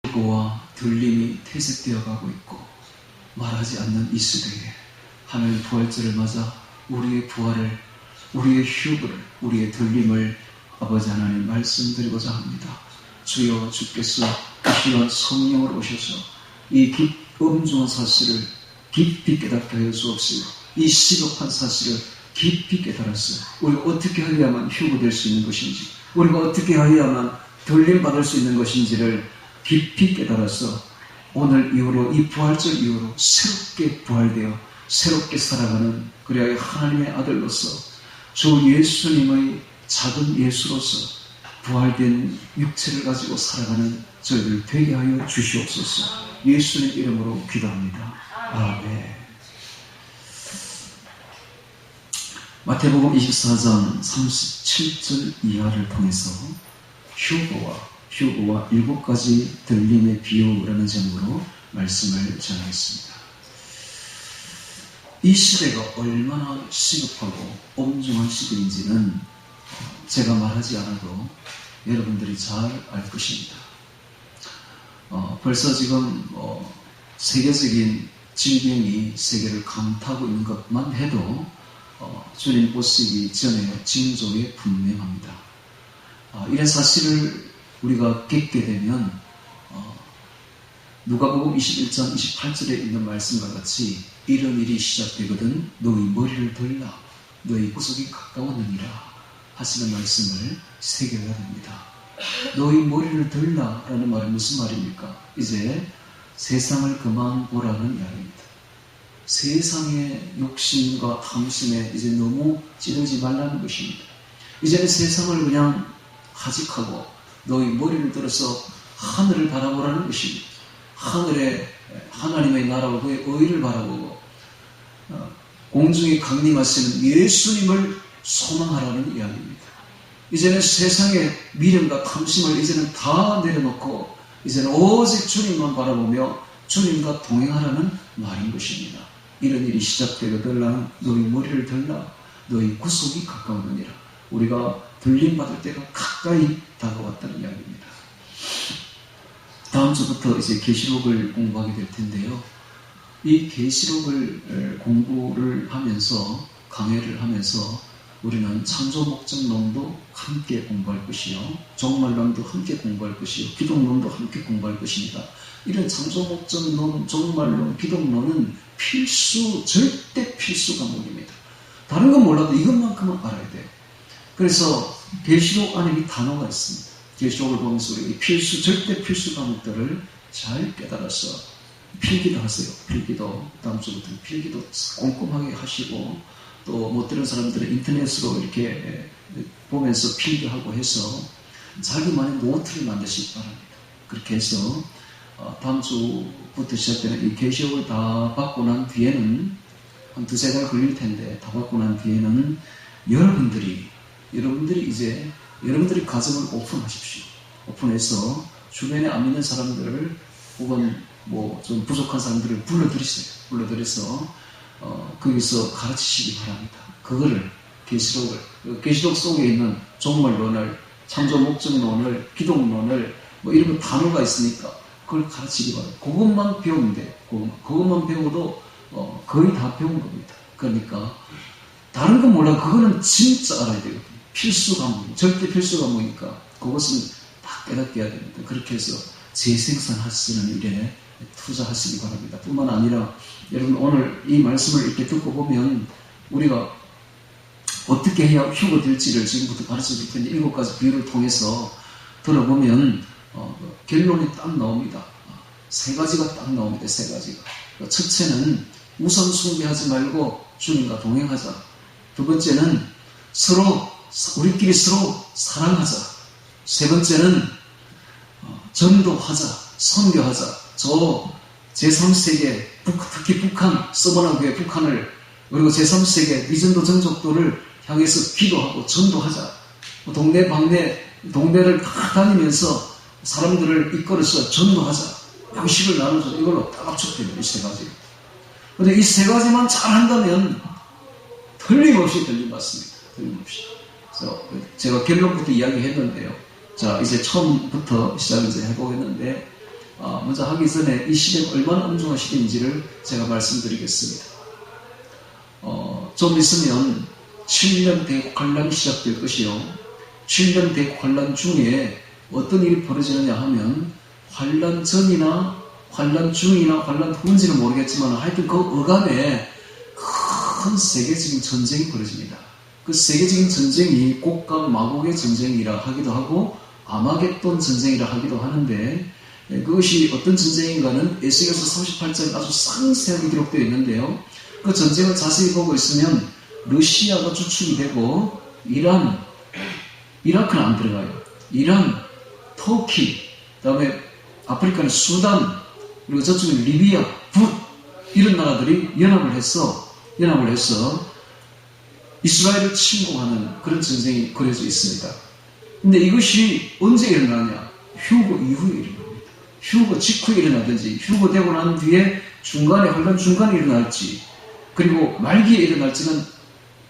휴거와 들림이 퇴색되어 가고 있고 말하지 않는 이 시대에 하나님 부활절을 맞아 우리의 부활을, 우리의 휴거를, 우리의 들림을 아버지 하나님 말씀드리고자 합니다. 주여, 주께서 이 시간 성령으로 오셔서 이 엄중한 사실을 깊이 깨닫게 하여 주옵시고 이 시급한 사실을 깊이 깨달았어. 우리가 어떻게 하여야만 휴거될 수 있는 것인지, 우리가 어떻게 하여야만 들림받을 수 있는 것인지를 깊이 깨달아서 오늘 이후로, 이 부활절 이후로 새롭게 부활되어 새롭게 살아가는, 그래야 하나님의 아들로서 주 예수님의 작은 예수로서 부활된 육체를 가지고 살아가는 저희들 되게 하여 주시옵소서. 예수님 이름으로 기도합니다. 아멘. 마태복음 24장 37절 이하를 통해서 휴거와 7가지 들림의 비유라는 제목으로 말씀을 전하겠습니다. 이 시대가 얼마나 시급하고 엄중한 시대인지는 제가 말하지 않아도 여러분들이 잘 알 것입니다. 벌써 지금 세계적인 질병이 세계를 강타하고 있는 것만 해도 주님 오시기 전에 징조에 분명합니다. 이런 사실을 우리가 깨닫게 되면 누가복음 21장 28절에 있는 말씀과 같이 이런 일이 시작되거든 너희 머리를 들라 너희 구속이 가까웠느니라 하시는 말씀을 새겨야 됩니다. 너희 머리를 들라 라는 말은 무슨 말입니까? 이제 세상을 그만 보라는 이야기입니다. 세상의 욕심과 탐심에 이제 너무 찌들지 말라는 것입니다. 이제는 세상을 그냥 하직하고 너희 머리를 들어서 하늘을 바라보라는 것입니다. 하늘에 하나님의 나라와 그의 의를 바라보고 공중에 강림하시는 예수님을 소망하라는 이야기입니다. 이제는 세상의 미련과 탐심을 이제는 다 내려놓고 이제는 오직 주님만 바라보며 주님과 동행하라는 말인 것입니다. 이런 일이 시작되거든 너희 머리를 들라 너희 구속이 가까우느니라. 우리가 들림받을 때가 가까이 다가왔다는 이야기입니다. 다음 주부터 이제 계시록을 공부하게 될 텐데요. 이 계시록을 공부를 하면서 강해를 하면서 우리는 창조 목적론도 함께 공부할 것이요, 종말론도 함께 공부할 것이요, 기독론도 함께 공부할 것입니다. 이런 창조 목적론, 종말론, 기독론은 필수, 절대 필수 과목입니다. 다른 건 몰라도 이것만큼은 알아야 돼요. 그래서 계시록 안에 이 단어가 있습니다. 계시록을 보면서 우리 필수, 절대 필수 과목들을 잘 깨달아서 필기도 하세요. 필기도 다음 주부터 필기도 꼼꼼하게 하시고 또 못 들은 사람들은 인터넷으로 이렇게 보면서 필기하고 해서 자기만의 노트를 만드시기 바랍니다. 그렇게 해서 다음 주부터 시작되는 이 계시록을 다 받고 난 뒤에는 한 2-3달 걸릴 텐데 다 받고 난 뒤에는 여러분들이 이제 여러분들이 가정을 오픈하십시오. 오픈해서 주변에 안 믿는 사람들을 혹은 뭐 좀 부족한 사람들을 불러들이세요. 불러들여서 거기서 가르치시기 바랍니다. 그거를 계시록 속에 있는 종말론을, 창조 목적론을, 기독론을 뭐 이런 단어가 있으니까 그걸 가르치기 바랍니다. 그것만 배우면 돼요. 그것만 배워도 거의 다 배운 겁니다. 그러니까 다른 건 몰라. 그거는 진짜 알아야 되거든요. 필수 과목, 절대 필수 과목이니까 그것은 다 깨닫게 해야 됩니다. 그렇게 해서 재생산하시는 일에 투자하시기 바랍니다. 뿐만 아니라 여러분 오늘 이 말씀을 이렇게 듣고 보면 우리가 어떻게 해야 휴거될지를 지금부터 가르쳐줄 텐데 7가지 비유를 통해서 들어보면 결론이 딱 나옵니다. 3가지가 딱 나옵니다. 3가지가. 첫째는 우상 숭배하지 말고 주님과 동행하자. 두 번째는 우리끼리 서로 사랑하자. 세 번째는 전도하자, 선교하자. 저 제3세계, 특히 북한, 서버나 교회 북한을, 그리고 제3세계 미전도 정족도를 향해서 기도하고 전도하자. 동네를 다 다니면서 사람들을 이끌어서 전도하자. 양식을 나눠서 이걸로 딱 압축됩니다. 이 3가지. 그런데 이 3가지만 잘 한다면 틀림없이 들림받습니다. 틀림없이. 그래서 제가 결론부터 이야기했는데요. 자, 이제 처음부터 시작을 이제 해보겠는데, 먼저 하기 전에 이 시대가 얼마나 엄중한 시대인지를 제가 말씀드리겠습니다. 좀 있으면 7년 대국 환란이 시작될 것이요. 7년 대국 환란 중에 어떤 일이 벌어지느냐 하면 환란 전이나 환란 중이나 환란 후인지는 모르겠지만 하여튼 그 어간에 큰 세계적인 전쟁이 벌어집니다. 그 세계적인 전쟁이 곡과 마곡의 전쟁이라 하기도 하고 아마겟돈 전쟁이라 하기도 하는데 그것이 어떤 전쟁인가는 에스겔서 38장에 아주 상세하게 기록되어 있는데요. 그 전쟁을 자세히 보고 있으면 러시아가 주축이 되고 이라크는 안 들어가요. 이란, 터키, 그 다음에 아프리카는 수단, 그리고 저쪽에 리비아, 붓 이런 나라들이 연합을 해서 이스라엘을 침공하는 그런 전쟁이 그려져 있습니다. 근데 이것이 언제 일어나냐? 휴거 이후에 일어납니다. 휴거 직후에 일어나든지 휴거 되고 난 뒤에 환란 중간에 일어날지 그리고 말기에 일어날지는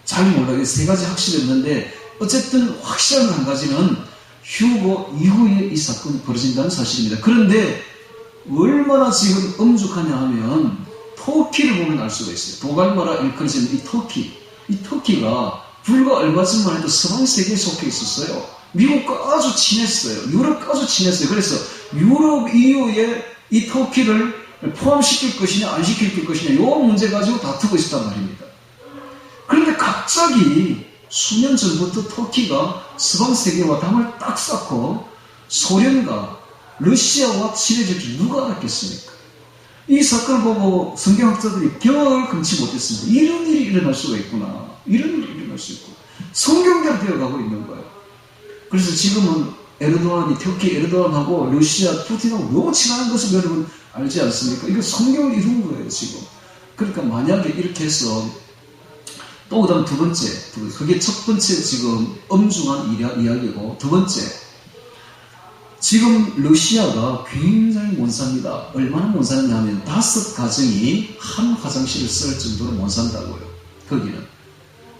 잘 몰라요. 세 가지 확실했는데 어쨌든 확실한 한 가지는 휴거 이후에 이 사건이 벌어진다는 사실입니다. 그런데 얼마나 지금 엄죽하냐 하면 터키를 보면 알 수가 있어요. 도갈마라 일컬어지는 이 터키가 불과 얼마 전만 해도 서방 세계에 속해 있었어요. 미국과 아주 친했어요. 유럽과 아주 친했어요. 그래서 유럽 이후에 이 터키를 포함시킬 것이냐 안 시킬 것이냐 이 문제 가지고 다투고 있었단 말입니다. 그런데 갑자기 수년 전부터 터키가 서방 세계와 담을 딱 쌓고 소련과 러시아와 친해질 줄 누가 알았겠습니까? 이 사건을 보고 성경학자들이 겨울 금치 못했습니다. 이런 일이 일어날 수가 있구나. 이런 일이 일어날 수 있고 성경대로 되어가고 있는 거예요. 그래서 지금은 터키 에르도안하고 러시아 푸틴하고 너무 친한 것을 여러분 알지 않습니까? 이거 성경을 이룬 거예요 지금. 그러니까 만약에 이렇게 해서 또 그다음 두 번째 그게 첫 번째 지금 엄중한 이야기고 두 번째 지금 러시아가 굉장히 못 삽니다. 얼마나 못 사느냐면 5 가정이 한 화장실을 쓸 정도로 못 산다고요. 거기는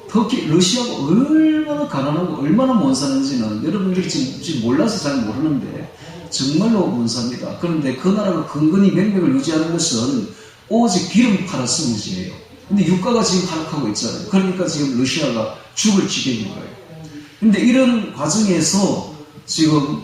터키 러시아가 얼마나 가난하고 얼마나 못 사는지는 여러분들이 지금 몰라서 잘 모르는데 정말로 못 삽니다. 그런데 그 나라가 근근히 명맥을 유지하는 것은 오직 기름 팔아서 문제예요. 근데 유가가 지금 하락하고 있잖아요. 그러니까 지금 러시아가 죽을 지경인 거예요. 근데 이런 과정에서 지금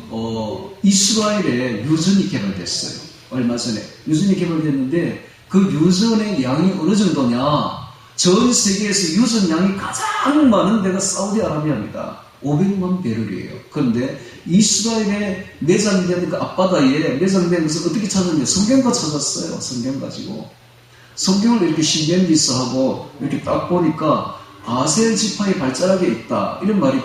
이스라엘에 유전이 개발됐어요. 얼마 전에 유전이 개발됐는데 그 유전의 양이 어느 정도냐? 전 세계에서 유전 양이 가장 많은 데가 사우디아라비아입니다. 500만 배럴이에요. 그런데 이스라엘에 내장된 그 앞바다에 내장된 것을 어떻게 찾았냐? 성경과 찾았어요. 성경 가지고. 성경을 이렇게 신경기서하고 이렇게 딱 보니까 아셀 지파의 발자락에 있다. 이런 말이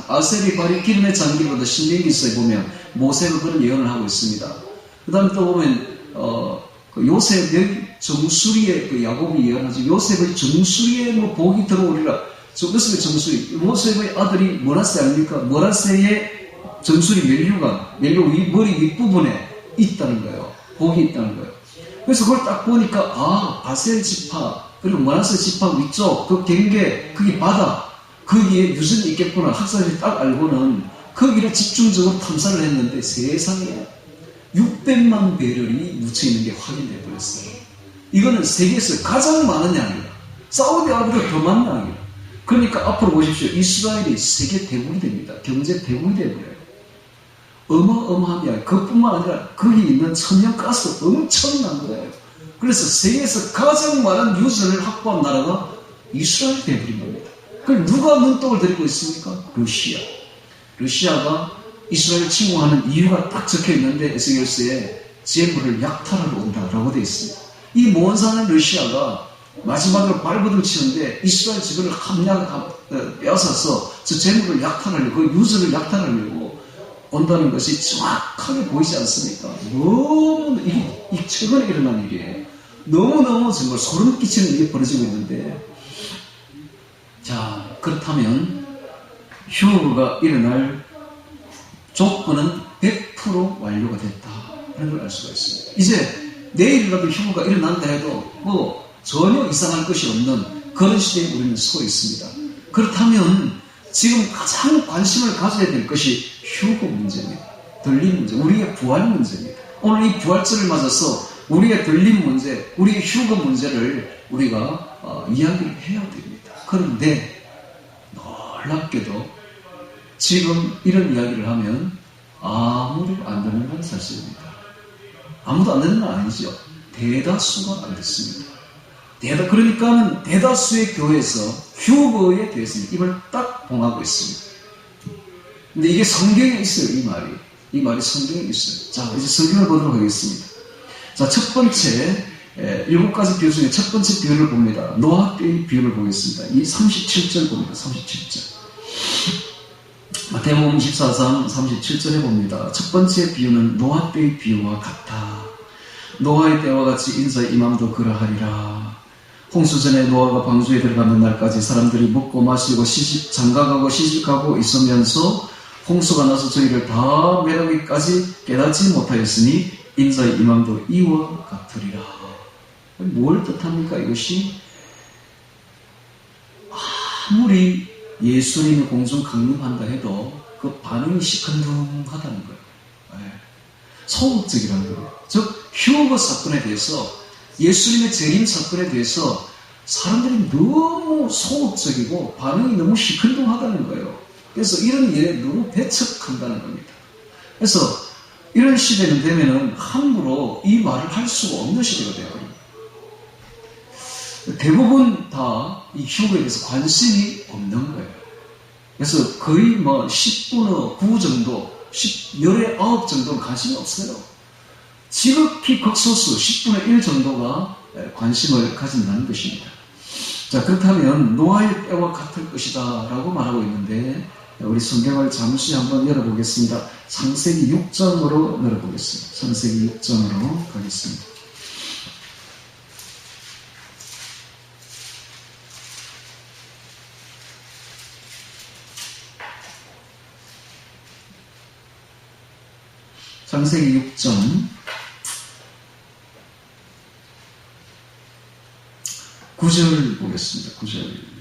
아셀의 발이 기름에 잠기보다 신명기서에 보면 모세가 그런 예언을 하고 있습니다. 그 다음에 또 보면 그 요셉의 정수리에 그 야곱이 예언하죠. 요셉의 정수리에 뭐 복이 들어오리라. 요셉의 정수리. 요셉의 아들이 머나세 아닙니까? 머나세의 정수리 멜류 머리 윗부분에 있다는 거예요. 복이 있다는 거예요. 그래서 그걸 딱 보니까 아셀 지파 그리고 머나세 지파 위쪽 그 경계 그게 바다 거기에 유전이 있겠구나. 학살이 딱 알고는 거기를 집중적으로 탐사를 했는데 세상에 600만 배럴이 묻혀있는 게 확인돼 버렸어요. 이거는 세계에서 가장 많은 양이다. 사우디아라비아가 더 많은 양이다. 그러니까 앞으로 보십시오. 이스라엘이 세계 대국이 됩니다. 경제 대국이 되어버려요. 어마어마합니다. 그뿐만 아니라 거기 있는 천연가스 엄청난 거예요. 그래서 세계에서 가장 많은 유전을 확보한 나라가 이스라엘이 되어버린 겁니다. 그걸 누가 눈독을 들이고 있습니까? 러시아가 이스라엘 침공하는 이유가 딱 적혀 있는데 에스겔서에 재물을 약탈하러 온다라고 되어 있습니다. 이 먼 산의 러시아가 마지막으로 발버둥 치는데 이스라엘 지구를 빼앗아서 저 재물을 약탈하려고 그 유전을 약탈하려고 온다는 것이 정확하게 보이지 않습니까? 너무 이 최근에 일어난 일이에요. 너무너무 정말 소름 끼치는 일이 벌어지고 있는데 자 그렇다면 휴거가 일어날 조건은 100% 완료가 됐다는 걸 알 수가 있습니다. 이제 내일이라도 휴거가 일어난다 해도 뭐 전혀 이상할 것이 없는 그런 시대에 우리는 서고 있습니다. 그렇다면 지금 가장 관심을 가져야 될 것이 휴거 문제입니다. 들림 문제, 우리의 부활 문제입니다. 오늘 이 부활절을 맞아서 우리의 들림 문제, 우리의 휴거 문제를 우리가 이야기를 해야 됩니다. 그런데 놀랍게도 지금 이런 이야기를 하면 아무도 안 듣는 건 사실입니다. 아무도 안 듣는 건 아니죠. 대다수가 안 듣습니다. 그러니까는 대다수의 교회에서 휴거에 대해서 입을 딱 봉하고 있습니다. 근데 이게 성경에 있어요, 이 말이. 이 말이 성경에 있어요. 자, 이제 성경을 보도록 하겠습니다. 자, 첫 번째, 7가지 비유 중에 첫 번째 비유를 봅니다. 노아 때의 비유를 보겠습니다. 이 37절 봅니다. 37절. 마태복음 24장 37절에 봅니다. 첫 번째 비유는 노아 때의 비유와 같다. 노아의 때와 같이 인자의 임함도 그러하리라. 홍수전에 노아가 방주에 들어가는 날까지 사람들이 먹고 마시고 장가가고 시집가고 있으면서 홍수가 나서 저희를 다 멸하기까지 깨닫지 못하였으니 인자의 임함도 이와 같으리라. 뭘 뜻합니까? 이것이 아무리 예수님이 공중 강림한다 해도 그 반응이 시큰둥하다는 거예요. 소극적이라는 거예요. 즉 휴거 사건에 대해서, 예수님의 재림 사건에 대해서 사람들이 너무 소극적이고 반응이 너무 시큰둥하다는 거예요. 그래서 이런 일에 너무 배척한다는 겁니다. 그래서 이런 시대는 되면은 함부로 이 말을 할 수가 없는 시대가 되어요. 대부분 다 이 휴거에 대해서 관심이 없는 거예요. 그래서 거의 10분의 9 정도, 10의 9 정도는 관심이 없어요. 지극히 극소수 10분의 1 정도가 관심을 가진다는 것입니다. 자, 그렇다면 노아의 때와 같을 것이다 라고 말하고 있는데, 우리 성경을 잠시 한번 열어보겠습니다. 창세기 6장으로 열어보겠습니다. 창세기 6장으로 가겠습니다. 창세기 6장 9절 보겠습니다. 9절.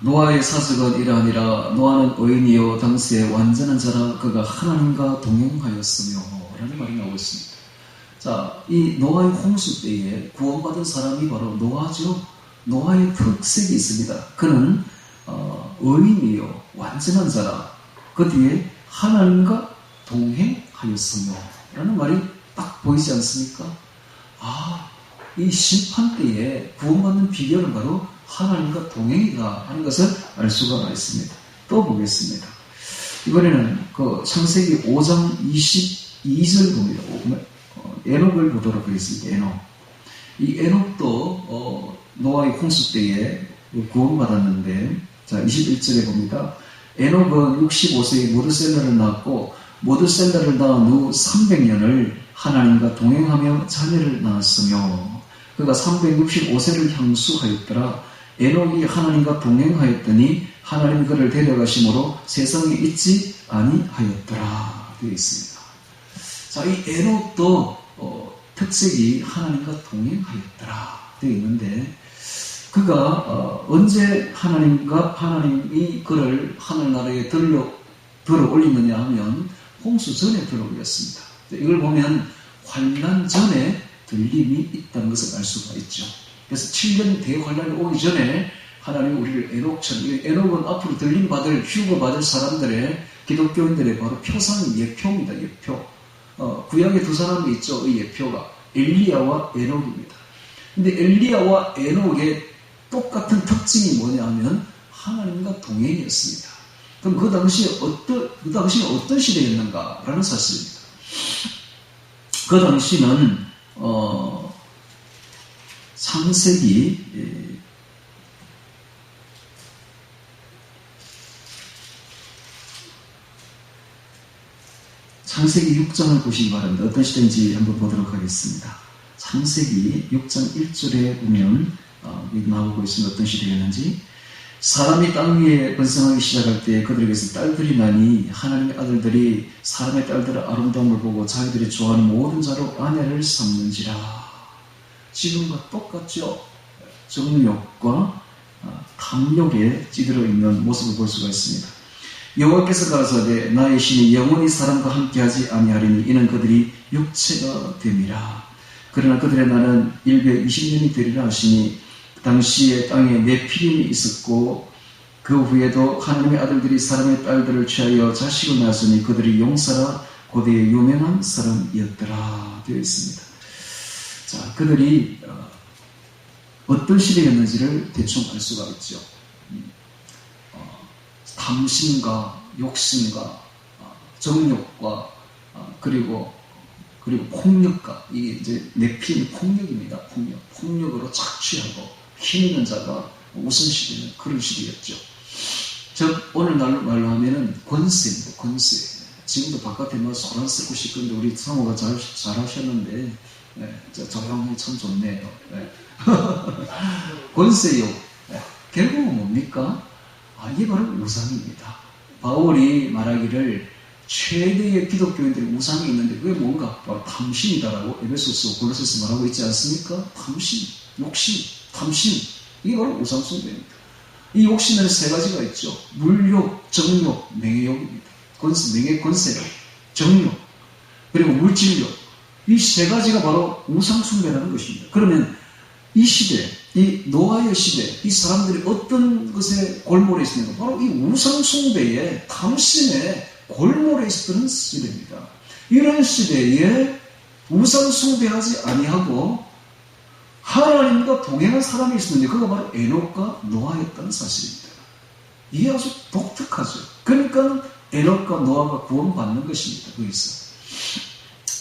노아의 사적은 이러하니라. 노아는 의인이요 당시에 완전한 자라. 그가 하나님과 동행하였으며 라는 말이 나오고 있습니다. 자, 이 노아의 홍수 때에 구원받은 사람이 바로 노아죠. 노아의 특색이 있습니다. 그는 의인이요 완전한 자라. 그 뒤에 하나님과 동행하였으며 라는 말이 딱 보이지 않습니까? 이 심판 때에 구원받는 비결은 바로 하나님과 동행이다 하는 것을 알 수가 있습니다. 또 보겠습니다. 이번에는 그 창세기 5장 22절 봅니다. 에녹을 보도록 하겠습니다. 에녹. 이 에녹도 노아의 홍수 때에 구원받았는데, 자, 21절에 봅니다. 에녹은 65세에 모드셀라를 낳았고 모드셀라를 낳은 후 300년을 하나님과 동행하며 자녀를 낳았으며 그가 365세를 향수하였더라. 에녹이 하나님과 동행하였더니 하나님이 그를 데려가심으로 세상에 있지 아니하였더라 되어 있습니다. 자, 이 에녹도 특색이 하나님과 동행하였더라 되어 있는데, 그가 언제 하나님이 그를 하늘나라에 들어 올리느냐 하면 홍수 전에 들어 올렸습니다. 이걸 보면 환난 전에 들림이 있다는 것을 알 수가 있죠. 그래서 7년 대환란이 오기 전에 하나님이 우리를 에녹처럼, 에녹은 앞으로 들림받을, 휴거받을 사람들의, 기독교인들의 바로 표상이 예표입니다. 예표. 구약에 두 사람이 있죠. 이 예표가 엘리야와 에녹입니다. 근데 엘리야와 에녹의 똑같은 특징이 뭐냐 하면 하나님과 동행이었습니다. 그럼 그 당시는 어떤 시대였는가라는 사실입니다. 그 당시는 창세기 6장을 보시기 바랍니다. 어떤 시대인지 한번 보도록 하겠습니다. 창세기 6장 1절에 보면 나오고 있습니다. 어떤 시대였는지. 사람이 땅 위에 번성하기 시작할 때 그들에게서 딸들이 나니 하나님의 아들들이 사람의 딸들의 아름다움을 보고 자기들이 좋아하는 모든 자로 아내를 삼는지라. 지금과 똑같죠. 정욕과 탐욕에 찌들어 있는 모습을 볼 수가 있습니다. 여호와께서 가라사대 나의 신이 영원히 사람과 함께하지 아니하리니 이는 그들이 육체가 됨이라. 그러나 그들의 날은 120년이 되리라 하시니 당시에 땅에 네피림이 있었고 그 후에도 하나님의 아들들이 사람의 딸들을 취하여 자식을 낳았으니 그들이 용사라 고대의 유명한 사람이었더라 되어 있습니다. 자, 그들이 어떤 시대였는지를 대충 알 수가 있죠. 탐심과 욕심과 정욕과 그리고 폭력과 이게 이제 네피림 폭력입니다. 폭력으로 착취하고 힘 있는 자가 우선시되는 그런 시대였죠. 즉 오늘 말로 하면은 권세입니다. 권세. 지금도 바깥에 뭐 소란 쓰고 싶은데 우리 성우가 잘하셨는데 조용히 참 좋네요. 권세욕. 결국은 뭡니까? 이게 바로 우상입니다. 바울이 말하기를 최대의 기독교인들의 우상이 있는데 그게 뭔가? 바로 탐심이다라고 에베소서 골로새서 말하고 있지 않습니까? 탐심, 욕심, 탐심. 이게 바로 우상숭배입니다. 이 욕심에는 세 가지가 있죠. 물욕, 정욕, 맹욕입니다. 권세욕, 정욕, 그리고 물질욕. 이 세 가지가 바로 우상숭배라는 것입니다. 그러면 이 시대, 이 노아의 시대, 이 사람들이 어떤 것에 골몰해 있습니까? 바로 이 우상숭배의 탐심의 골몰해 있었던 시대입니다. 이런 시대에 우상숭배하지 아니하고 하나님과 동행한 사람이 있었는데 그가 바로 에녹과 노아였다는 사실입니다. 이게 아주 독특하죠. 그러니까 에녹과 노아가 구원받는 것입니다. 거기서.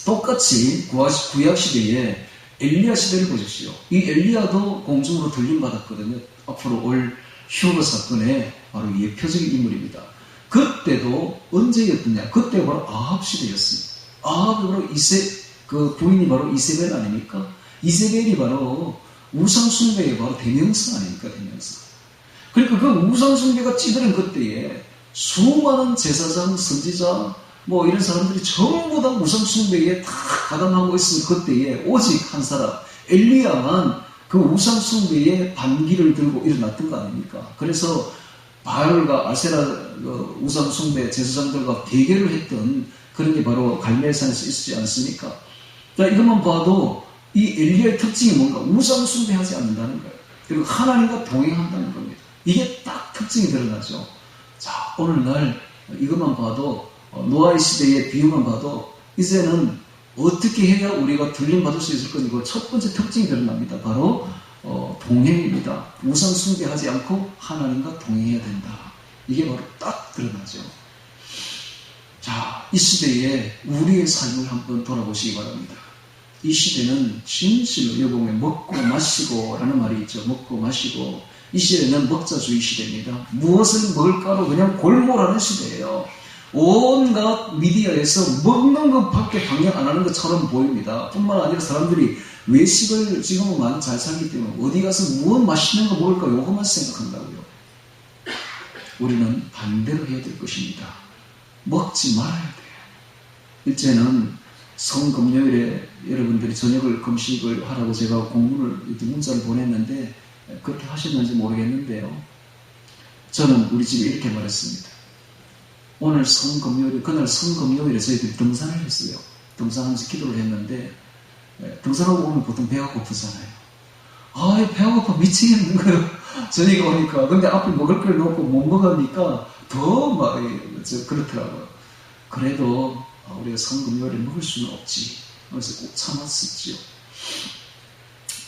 똑같이 구약 시대에 엘리야 시대를 보십시오. 이 엘리야도 공중으로 들림받았거든요. 앞으로 올 휴거 사건의 바로 예표적인 인물입니다. 그때도 언제였느냐? 그때 바로 아합 시대였습니다. 아합이 바로 그 부인이 바로 이세벨 아닙니까? 이세벨이 바로 우상숭배의 바로 대명사 아닙니까? 대명사. 그러니까 그 우상숭배가 찌드는 그때에 수많은 제사장, 선지자, 뭐 이런 사람들이 전부 다 우상숭배에 다 가담하고 있을 그때에 오직 한 사람, 엘리야만 그 우상숭배의 반기를 들고 일어났던 거 아닙니까? 그래서 바알과 아세라 우상숭배 제사장들과 대결을 했던 그런 게 바로 갈멜산에서 있지 않습니까? 자, 이것만 봐도 이 엘리야의 특징이 뭔가? 우상숭배하지 않는다는 거예요. 그리고 하나님과 동행한다는 겁니다. 이게 딱 특징이 드러나죠. 자, 오늘날 이것만 봐도 노아의 시대의 비유만 봐도 이제는 어떻게 해야 우리가 들림받을 수 있을 것이고 첫 번째 특징이 드러납니다. 바로 동행입니다. 우상 숭배하지 않고 하나님과 동행해야 된다. 이게 바로 딱 드러나죠. 자, 이 시대에 우리의 삶을 한번 돌아보시기 바랍니다. 이 시대는 진실로 여보에 먹고 마시고 라는 말이 있죠. 먹고 마시고. 이 시대는 먹자주의 시대입니다. 무엇을 먹을까로 그냥 골몰하는 시대예요. 온갖 미디어에서 먹는 것밖에 방향 안 하는 것처럼 보입니다. 뿐만 아니라 사람들이 외식을 지금은 많이 잘 살기 때문에 어디 가서 무엇 맛있는 거 먹을까 요것만 생각한다고요. 우리는 반대로 해야 될 것입니다. 먹지 말아야 돼요. 일제는 성금요일에 여러분들이 저녁을 금식을 하라고 제가 문자를 보냈는데 그렇게 하셨는지 모르겠는데요. 저는 우리 집에 이렇게 말했습니다. 오늘 성금요일, 그날 성금요일에 저희들이 등산을 했어요. 등산하면서 기도를 했는데 등산하고 오면 보통 배가 고프잖아요. 배가 고파 미치겠는 거예요. 저녁에 오니까. 근데 앞에 먹을 걸 놓고 못 먹으니까 더 막 그렇더라고요. 그래도 우리가 성금요일에 먹을 수는 없지. 그래서 꼭 참았었지요.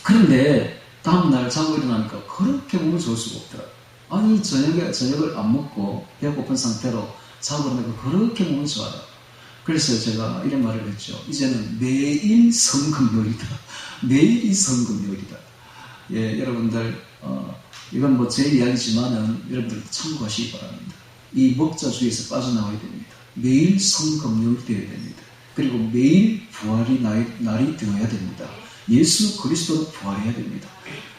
그런데 다음날 자고 일어나니까 그렇게 몸이 좋을 수가 없더라고요. 아니 저녁을 안 먹고 배가 고픈 상태로 자고 일어나니까 그렇게 몸이 좋아요. 그래서 제가 이런 말을 했죠. 이제는 매일 성금요일이다. 매일이 성금요일이다. 예, 여러분들 이건 뭐 제 이야기지만은 여러분들 참고하시기 바랍니다. 이 먹자주의에서 빠져나와야 됩니다. 매일 성금요일 되어야 됩니다. 그리고 매일 부활이 날이 되어야 됩니다. 예수 그리스도로 부활해야 됩니다.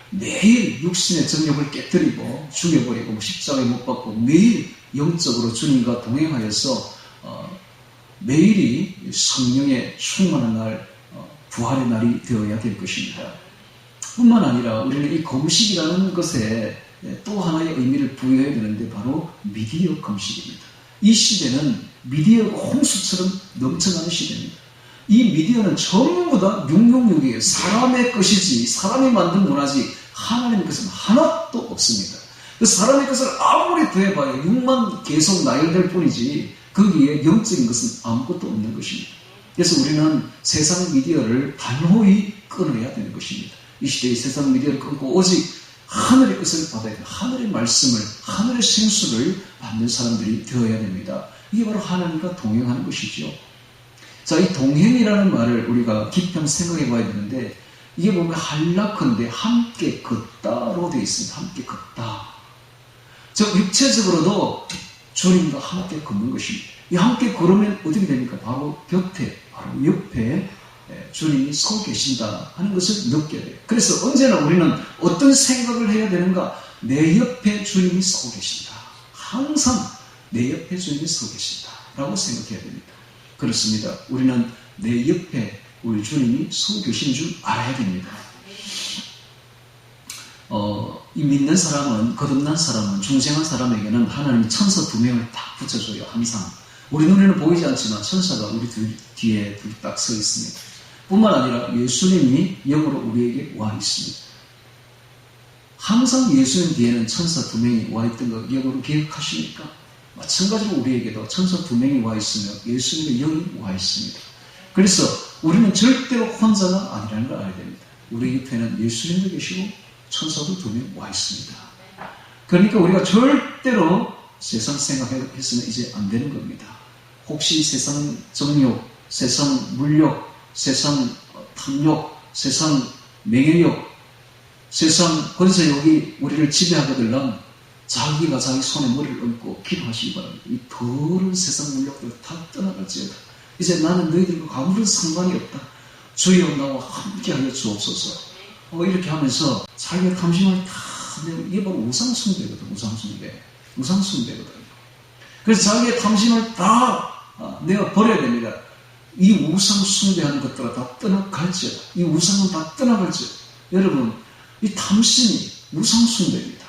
매일 육신의 정욕을 깨뜨리고 죽여버리고 십자가에 못 박고 매일 영적으로 주님과 동행하여서 매일이 성령의 충만한 날, 부활의 날이 되어야 될 것입니다. 뿐만 아니라 우리는 이 금식이라는 것에 또 하나의 의미를 부여해야 되는데 바로 미디어 금식입니다. 이 시대는 미디어가 홍수처럼 넘쳐나는 시대입니다. 이 미디어는 전부 다 666이에요. 사람의 것이지, 사람이 만든 문화지 하나님의 것은 하나도 없습니다. 그 사람의 것을 아무리 더해봐야 6만 계속 나열될 뿐이지 거기에 영적인 것은 아무것도 없는 것입니다. 그래서 우리는 세상 미디어를 단호히 끊어야 되는 것입니다. 이 시대의 세상 미디어를 끊고 오직 하늘의 것을 받아야 됩니다. 하늘의 말씀을, 하늘의 생수를 받는 사람들이 되어야 됩니다. 이게 바로 하나님과 동행하는 것이죠. 자, 이 동행이라는 말을 우리가 깊이 생각해 봐야 되는데, 이게 보면 한락컨대 함께 걷다로 되어 있습니다. 함께 걷다. 즉, 육체적으로도 주님과 함께 걷는 것입니다. 이 함께 걸으면 어떻게 됩니까? 바로 곁에, 바로 옆에 주님이 서 계신다 하는 것을 느껴야 돼요. 그래서 언제나 우리는 어떤 생각을 해야 되는가? 내 옆에 주님이 서 계신다. 항상 내 옆에 주님이 서 계신다 라고 생각해야 됩니다. 그렇습니다. 우리는 내 옆에 우리 주님이 서 계신 줄 알아야 됩니다. 이 믿는 사람은, 거듭난 사람은, 중생한 사람에게는 하나님이 천사 2명을 딱 붙여줘요. 항상. 우리 눈에는 보이지 않지만 천사가 우리 뒤에 딱 서 있습니다. 뿐만 아니라 예수님이 영으로 우리에게 와 있습니다. 항상 예수님 뒤에는 천사 2명이 와 있던 거 영으로 기억하십니까? 마찬가지로 우리에게도 천사 2명이 와 있으며 예수님의 영이 와 있습니다. 그래서 우리는 절대로 혼자가 아니라는 걸 알아야 됩니다. 우리 옆에는 예수님도 계시고 천사도 2명 와 있습니다. 그러니까 우리가 절대로 세상 생각했으면 이제 안 되는 겁니다. 혹시 세상 정욕, 세상 물욕, 세상 탐욕, 세상 명예욕, 세상 권세욕이 우리를 지배하게 되려면 자기가 자기 손에 머리를 얹고 기도하시기 바랍니다. 이 더러운 세상 물욕들 다 떠나갈지어다. 이제 나는 너희들과 아무런 상관이 없다. 주여 나와 함께하여 주옵소서. 이렇게 하면서 자기의 탐심을 다 내고, 이게 바로 우상숭배거든. 우상숭배거든. 그래서 자기의 탐심을 다 내가 버려야 됩니다. 이 우상숭배하는 것들은 다 떠나갈지어다. 이 우상은 다 떠나갈지어다. 여러분, 이 탐심이 우상숭배입니다.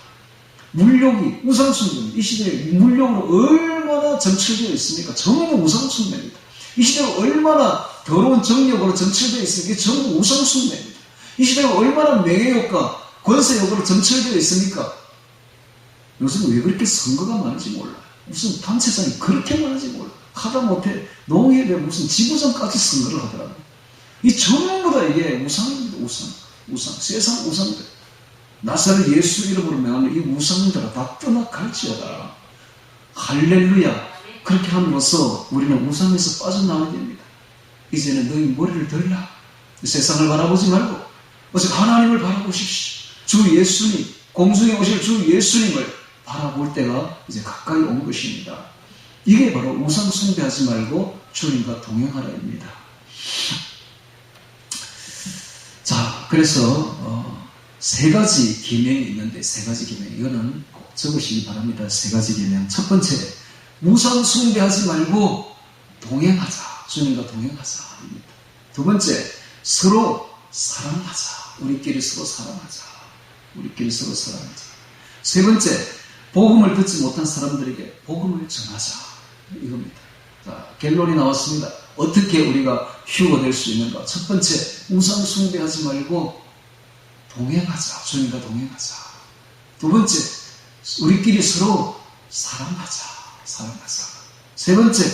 물욕이 우상숭배입니다. 이 시대에 물욕으로 얼마나 점철되어 있습니까? 전부 우상숭배입니다. 이 시대가 얼마나 더러운 정욕으로 점철되어 있습니까? 이게 전부 우상숭배입니다. 이 시대가 얼마나 명예욕과 권세욕으로 점철되어 있습니까? 요즘 왜 그렇게 선거가 많은지 몰라요. 무슨 단체장이 그렇게 많은지 몰라요. 하다못해 농협에 무슨 지부장까지 선거를 하더라고요. 이 전부 다 이게 우상입니다. 우상. 세상 우상들. 나사렛 예수 이름으로 명하는 이 우상들아 다 떠나갈지어다. 할렐루야. 그렇게 함으로써 우리는 우상에서 빠져나와야 됩니다. 이제는 너희 머리를 들라. 세상을 바라보지 말고 오직 하나님을 바라보십시오. 주 예수님, 공중에 오실 주 예수님을 바라볼 때가 이제 가까이 온 것입니다. 이게 바로 우상 숭배하지 말고 주님과 동행하라입니다. 자, 그래서 3가지 계명이 있는데 3가지 계명, 이거는 꼭 적으시기 바랍니다. 3가지 계명. 첫 번째, 우상 숭배하지 말고 동행하자. 주님과 동행하자. 두 번째, 서로 사랑하자. 우리끼리 서로 사랑하자. 세 번째, 복음을 듣지 못한 사람들에게 복음을 전하자. 이겁니다. 자, 결론이 나왔습니다. 어떻게 우리가 휴가 될 수 있는가? 첫 번째, 우상 숭배하지 말고 동행하자. 주님과 동행하자. 두 번째, 우리끼리 서로 사랑하자. 세 번째,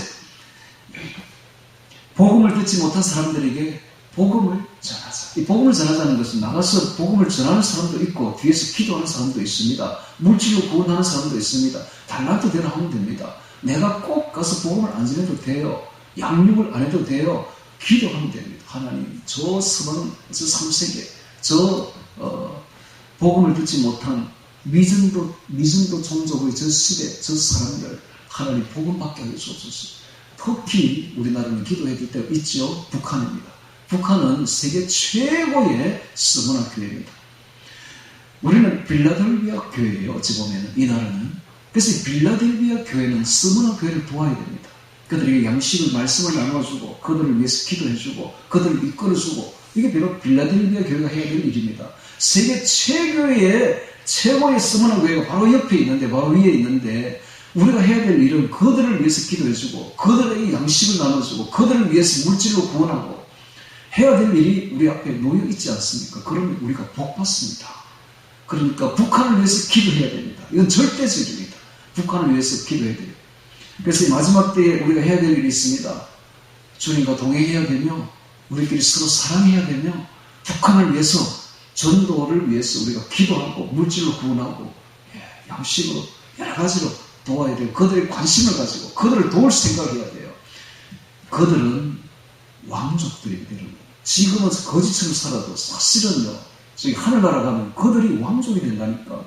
복음을 듣지 못한 사람들에게 복음을 전하자. 이 복음을 전하자는 것은 나가서 복음을 전하는 사람도 있고 뒤에서 기도하는 사람도 있습니다. 물질로 구원하는 사람도 있습니다. 달란트 대로 하면 됩니다. 내가 꼭 가서 복음을 안 전해도 돼요. 양육을 안 해도 돼요. 기도하면 됩니다. 하나님, 저 서방, 저 3세계, 복음을 듣지 못한 미전도 종족의 저 시대, 저 사람들, 하나님 복음 받게 하여 주옵소서. 특히 우리나라는 기도해줄 때가 있죠. 북한입니다. 북한은 세계 최고의 스무나 교회입니다. 우리는 빌라델비아 교회예요. 어찌 보면 이 나라는. 그래서 이 빌라델비아 교회는 스무나 교회를 도와야 됩니다. 그들에게 양식을, 말씀을 나눠주고 그들을 위해서 기도해주고 그들을 이끌어주고, 이게 바로 빌라델비아 교회가 해야 될 일입니다. 세계 최고의 스무나 교회가 바로 옆에 있는데, 바로 위에 있는데, 우리가 해야 될 일은 그들을 위해서 기도해주고 그들에게 양식을 나눠주고 그들을 위해서 물질로 구원하고 해야 될 일이 우리 앞에 놓여 있지 않습니까? 그러면 우리가 복 받습니다. 그러니까 북한을 위해서 기도해야 됩니다. 이건 절대적입니다. 북한을 위해서 기도해야 돼요. 그래서 마지막 때에 우리가 해야 될 일이 있습니다. 주님과 동행해야 되며 우리끼리 서로 사랑해야 되며 북한을 위해서 전도를 위해서 우리가 기도하고 물질로 구원하고 양식으로 여러 가지로 도와야 돼요. 그들의 관심을 가지고 그들을 도울 생각해야 돼요. 그들은 왕족들입니다. 지금은 거지처럼 살아도 사실은요. 저기 하늘나라 가면 그들이 왕족이 된다니까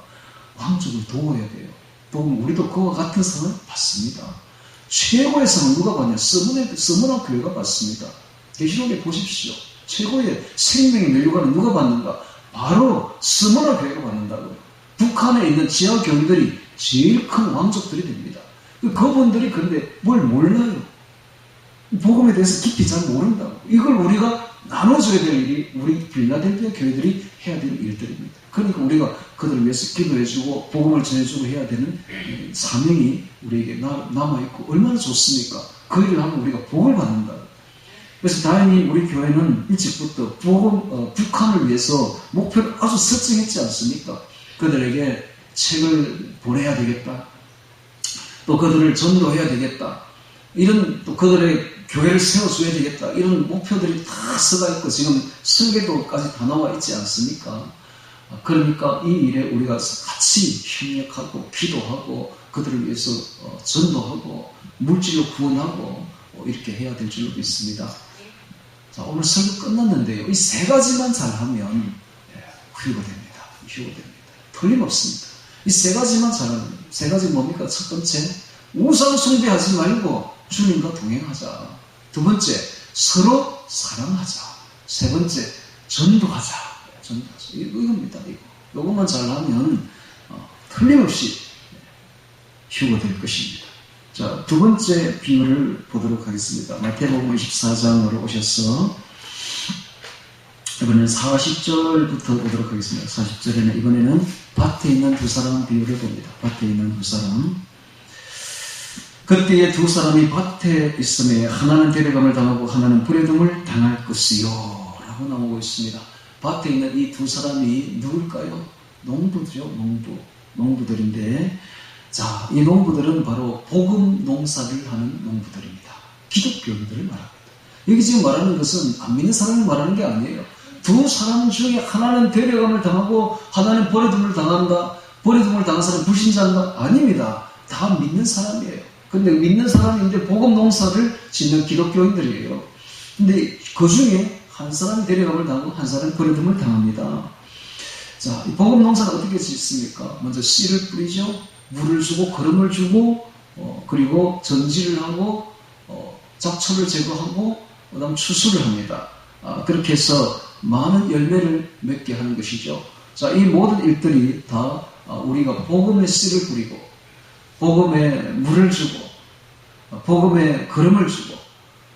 왕족을 도와야 돼요. 도우면 우리도 그와 같은 상을 받습니다. 최고의 상은 누가 받냐? 서문화 교회가 받습니다. 계시록에 보십시오. 최고의 생명의 면류관은 누가 받는가? 바로 서문화 교회가 받는다고요. 북한에 있는 지하 교회들이 제일 큰 왕족들이 됩니다. 그분들이 그런데 뭘 몰라요. 복음에 대해서 깊이 잘 모른다고. 이걸 우리가 나눠줘야 될 일이 우리 필라델피아 교회들이 해야 될 일들입니다. 그러니까 우리가 그들을 위해서 기도해주고 복음을 전해주고 해야 되는 사명이 우리에게 남아있고 얼마나 좋습니까? 그 일을 하면 우리가 복을 받는다. 그래서 다행히 우리 교회는 일찍부터 북한을 위해서 목표를 아주 설정했지 않습니까? 그들에게 책을 보내야 되겠다. 또 그들을 전도해야 되겠다. 이런 또 그들의 교회를 세워줘야 되겠다. 이런 목표들이 다 써가 있고 지금 설계도까지 다 나와 있지 않습니까? 그러니까 이 일에 우리가 같이 협력하고 기도하고 그들을 위해서 전도하고 물질로 구원하고 이렇게 해야 될 줄로 믿습니다. 자, 오늘 설교 끝났는데요. 이 세 가지만 잘하면 휴가 됩니다. 틀림없습니다. 이 세 가지만 잘하면 세 가지 뭡니까? 첫 번째, 우상 숭배하지 말고 주님과 동행하자. 두 번째, 서로 사랑하자. 세 번째, 전도하자. 이겁니다. 이것만 잘하면 틀림없이 휴가 될 것입니다. 자, 두 번째 비유를 보도록 하겠습니다. 마태복음 24장으로 오셔서 이번에는 40절부터 보도록 하겠습니다. 40절에는 이번에는 밭에 있는 두 사람 비유를 봅니다. 밭에 있는 두 사람. 그때에 두 사람이 밭에 있음에 하나는 데려감을 당하고 하나는 부려둠을 당할 것이요 라고 나오고 있습니다. 밭에 있는 이 두 사람이 누굴까요? 농부죠. 농부들인데, 자, 이 농부들은 바로 복음 농사를 하는 농부들입니다. 기독교인들을 말합니다. 여기 지금 말하는 것은 안 믿는 사람을 말하는 게 아니에요. 두 사람 중에 하나는 데려감을 당하고 하나는 버려둠을 당한다. 버려둠을 당한 사람은 불신자인가? 아닙니다. 다 믿는 사람이에요. 근데 믿는 사람인데 복음 농사를 짓는 기독교인들이에요. 근데 그 중에 한 사람이 데려감을 당하고 한 사람이 버려둠을 당합니다. 자, 이 복음 농사는 어떻게 짓습니까? 먼저 씨를 뿌리죠. 물을 주고 거름을 주고 그리고 전지를 하고 잡초를 제거하고 그 다음 추수를 합니다. 그렇게 해서 많은 열매를 맺게 하는 것이죠. 자, 이 모든 일들이 다 우리가 복음의 씨를 뿌리고 복음에 물을 주고 복음에 거름을 주고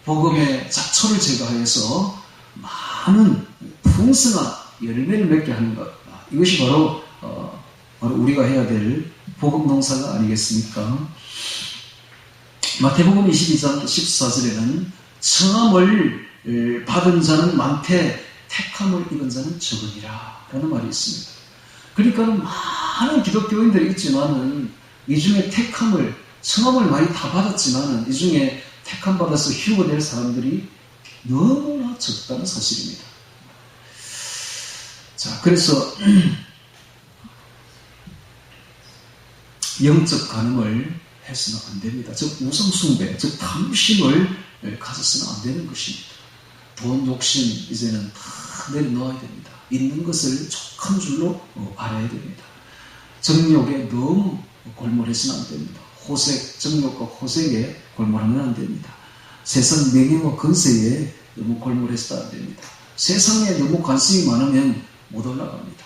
복음에 잡초를 제거해서 많은 풍성한 열매를 맺게 하는 것, 이것이 바로 우리가 해야 될 복음 농사가 아니겠습니까? 마태복음 22장 14절에는 청함을 받은 자는 많되 택함을 입은 자는 적으니라 라는 말이 있습니다. 그러니까 많은 기독교인들이 있지만은 이 중에 청함을 많이 다 받았지만은 이 중에 택함 받아서 휴거될 사람들이 너무나 적다는 사실입니다. 자, 그래서 영적 간음을 해서는 안 됩니다. 즉 우상숭배, 즉 탐심을 가져서는 안 되는 것입니다. 돈 욕심 이제는 다 내려놓아야 됩니다. 있는 것을 족한 줄로 알아야 됩니다. 정욕에 너무 골몰해서는 안 됩니다. 정욕과 호색에 골몰하면 안 됩니다. 세상 명예와 권세에 너무 골몰해서도 안 됩니다. 세상에 너무 관심이 많으면 못 올라갑니다.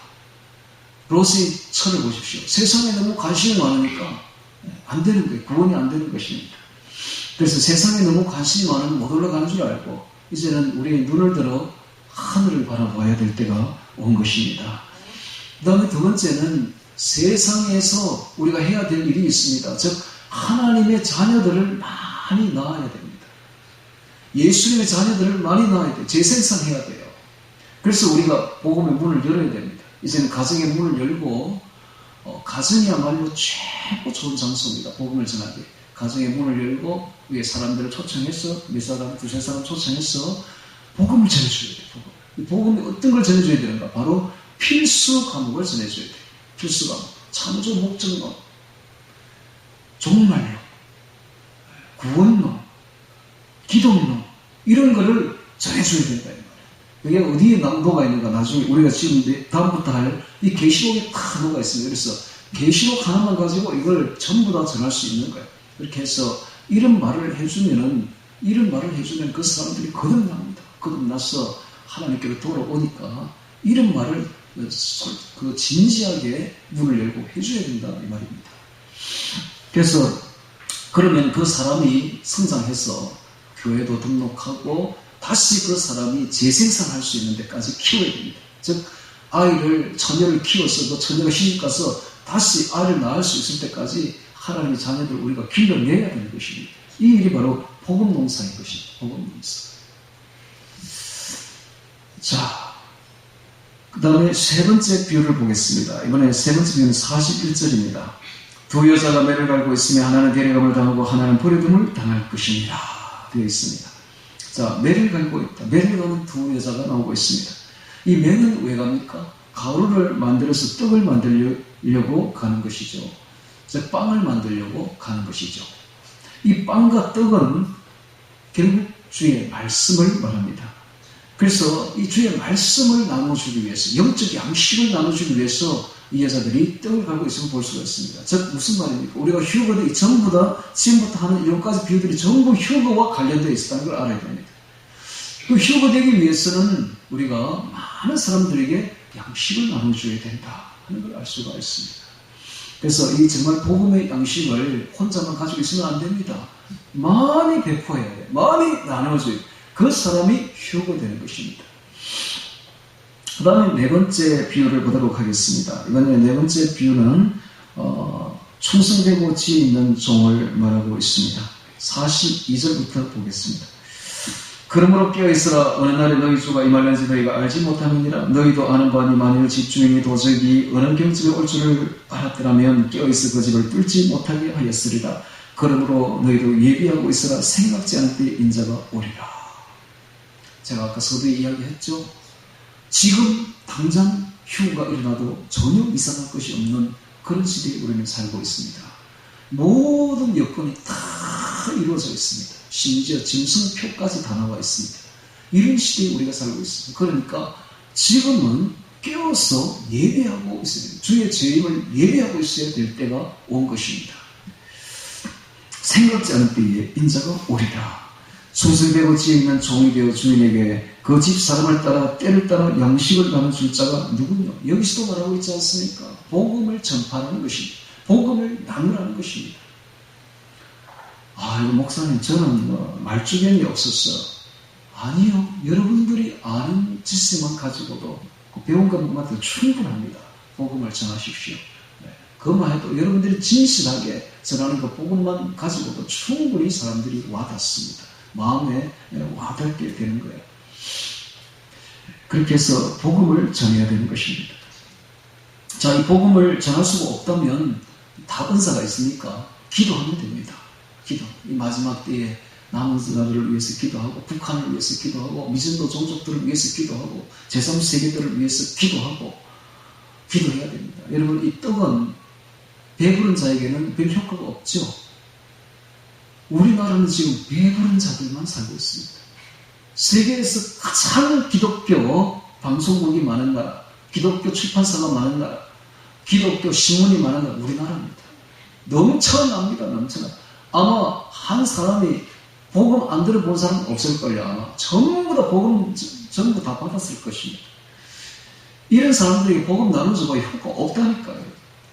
롯의 철을 보십시오. 세상에 너무 관심이 많으니까 안 되는 거예요. 구원이 안 되는 것입니다. 그래서 세상에 너무 관심이 많으면 못 올라가는 줄 알고 이제는 우리의 눈을 들어 하늘을 바라봐야 될 때가 온 것입니다. 그 다음에 두 번째는 세상에서 우리가 해야 될 일이 있습니다. 즉 하나님의 자녀들을 많이 낳아야 됩니다. 예수님의 자녀들을 많이 낳아야 돼요. 재생산해야 돼요. 그래서 우리가 복음의 문을 열어야 됩니다. 이제는 가정의 문을 열고 가정이야말로 최고 좋은 장소입니다. 복음을 전하기. 가정의 문을 열고 위에 사람들을 초청해서 몇 사람, 두세 사람 초청해서 복음을 전해줘야 돼요. 복음이 어떤 걸 전해줘야 되는가? 바로 필수 과목을 전해줘야 돼요. 필수 과목. 창조 목적론, 종말론, 구원론, 기독론 이런 거를 전해줘야 된다. 이게 어디에 녹아 있는가? 나중에 우리가 지금 다음부터 할 이 계시록에 다 녹아 있습니다. 그래서 계시록 하나만 가지고 이걸 전부 다 전할 수 있는 거예요. 그렇게 해서 이런 말을 해주면 그 사람들이 거듭납니다. 거듭나서 하나님께로 돌아오니까 이런 말을 진지하게 문을 열고 해줘야 된다 이 말입니다. 그래서 그러면 그 사람이 성장해서 교회도 등록하고 다시 그 사람이 재생산할 수 있는 데까지 키워야 됩니다. 즉 처녀를 키워서 그 처녀가 시집가서 다시 아이를 낳을 수 있을 때까지 하나님의 자녀들을 우리가 길러내야 되는 것입니다. 이 일이 바로 복음농사인 것입니다. 복음농사. 자, 그 다음에 세 번째 비유를 보겠습니다. 이번에 세 번째 비유는 41절입니다. 두 여자가 매를 갈고 있으며 하나는 데려감을 당하고 하나는 버려둠을 당할 것입니다. 되어 있습니다. 자, 매를 갈고 있다. 매를 가는 두 여자가 나오고 있습니다. 이 매는 왜 갑니까? 가루를 만들어서 떡을 만들려고 가는 것이죠. 즉 빵을 만들려고 가는 것이죠. 이 빵과 떡은 결국 주의 말씀을 말합니다. 그래서 이 주의 말씀을 나눠주기 위해서, 영적 양식을 나눠주기 위해서 이 여자들이 떡을 갈고 있음을 볼 수가 있습니다. 즉 무슨 말입니까? 우리가 휴거들이 전부 다 지금부터 하는 여러 가지 비유들이 전부 휴거와 관련되어 있다는 걸 알아야 됩니다. 그 휴거되기 위해서는 우리가 많은 사람들에게 양식을 나눠줘야 된다 하는 걸 알 수가 있습니다. 그래서 이 정말 복음의 양식을 혼자만 가지고 있으면 안 됩니다. 많이 배포해야 돼요. 많이 나눠줘야 돼요. 그 사람이 휴거되는 것입니다. 그 다음에 네 번째 비유를 보도록 하겠습니다. 이번에 네 번째 비유는 충성되고 지혜 있는 종을 말하고 있습니다. 42절부터 보겠습니다. 그러므로 깨어있으라. 어느 날에 너희 주가 임할는지 너희가 알지 못함이니라. 너희도 아는 바니 만일 집주인이 도적이 어느 경집에 올 줄을 알았더라면 깨어있어 그 집을 뚫지 못하게 하였으리라. 그러므로 너희도 예비하고 있으라. 생각지 않을 때 인자가 오리라. 제가 아까 서두에 이야기했죠. 지금 당장 휴가 일어나도 전혀 이상할 것이 없는 그런 시대에 우리는 살고 있습니다. 모든 여건이 다 이루어져 있습니다. 심지어 짐승표까지 다 나와 있습니다. 이런 시대에 우리가 살고 있습니다. 그러니까 지금은 깨어서 예배하고 있어야 됩니다. 주의 재림을 예배하고 있어야 될 때가 온 것입니다. 생각지 않은 때에 인자가 오리라. 충성되고 지혜 있는 종이 되어 주인에게 그 집 사람을 따라 때를 따라 양식을 나눠줄 자가 누구냐? 여기서도 말하고 있지 않습니까? 복음을 전파하는 것입니다. 복음을 나누라는 것입니다. 이거 목사님 저는 말주변이 없었어요. 아니요. 여러분들이 아는 지식만 가지고도 배운 것만도 충분합니다. 복음을 전하십시오. 그것만 해도 여러분들이 진실하게 전하는 그 복음만 가지고도 충분히 사람들이 와닿습니다. 마음에 와닿게 되는 거예요. 그렇게 해서 복음을 전해야 되는 것입니다. 자, 이 복음을 전할 수가 없다면 다 은사가 있으니까 기도하면 됩니다. 기도. 이 마지막 때에 남은 자들을 위해서 기도하고, 북한을 위해서 기도하고, 미전도 종족들을 위해서 기도하고, 제3세계들을 위해서 기도하고, 기도해야 됩니다. 여러분, 이 떡은 배부른 자에게는 별 효과가 없죠. 우리나라는 지금 배부른 자들만 살고 있습니다. 세계에서 가장 기독교 방송국이 많은 나라, 기독교 출판사가 많은 나라, 기독교 신문이 많은 나라, 우리나라입니다. 넘쳐납니다. 넘쳐나. 아마 한 사람이 복음 안 들어본 사람 없을걸요. 아마 전부 다 복음 전부 다 받았을 것입니다. 이런 사람들에게 복음 나누어서 효과 없다니까요.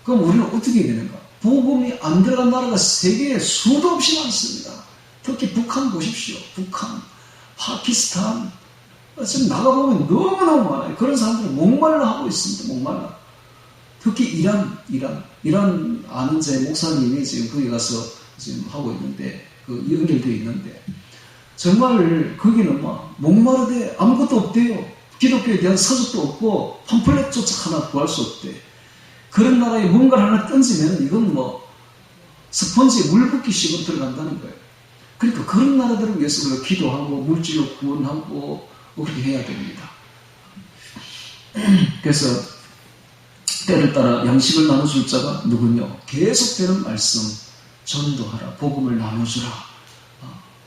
그럼 우리는 어떻게 해야 되는가? 복음이 안 들어간 나라가 세계에 수도 없이 많습니다. 특히 북한 보십시오. 북한, 파키스탄. 지금 나가보면 너무너무 많아요. 그런 사람들은 목말라 하고 있습니다. 목말라. 특히 이란 아는 제 목사님이 지금 거기 가서 지금 하고 있는데, 연결되어 있는데, 정말 거기는 막 목마르되 아무것도 없대요. 기독교에 대한 서적도 없고 팜플렛조차 하나 구할 수 없대. 그런 나라에 뭔가를 하나 던지면 이건 뭐 스펀지에 물 붓기식으로 들어간다는 거예요. 그러니까 그런 나라들을 위해서 우리가 기도하고 물질로 구원하고 그렇게 해야 됩니다. 그래서 때를 따라 양식을 나눠줄 자가 누구냐? 계속되는 말씀, 전도하라, 복음을 나눠주라,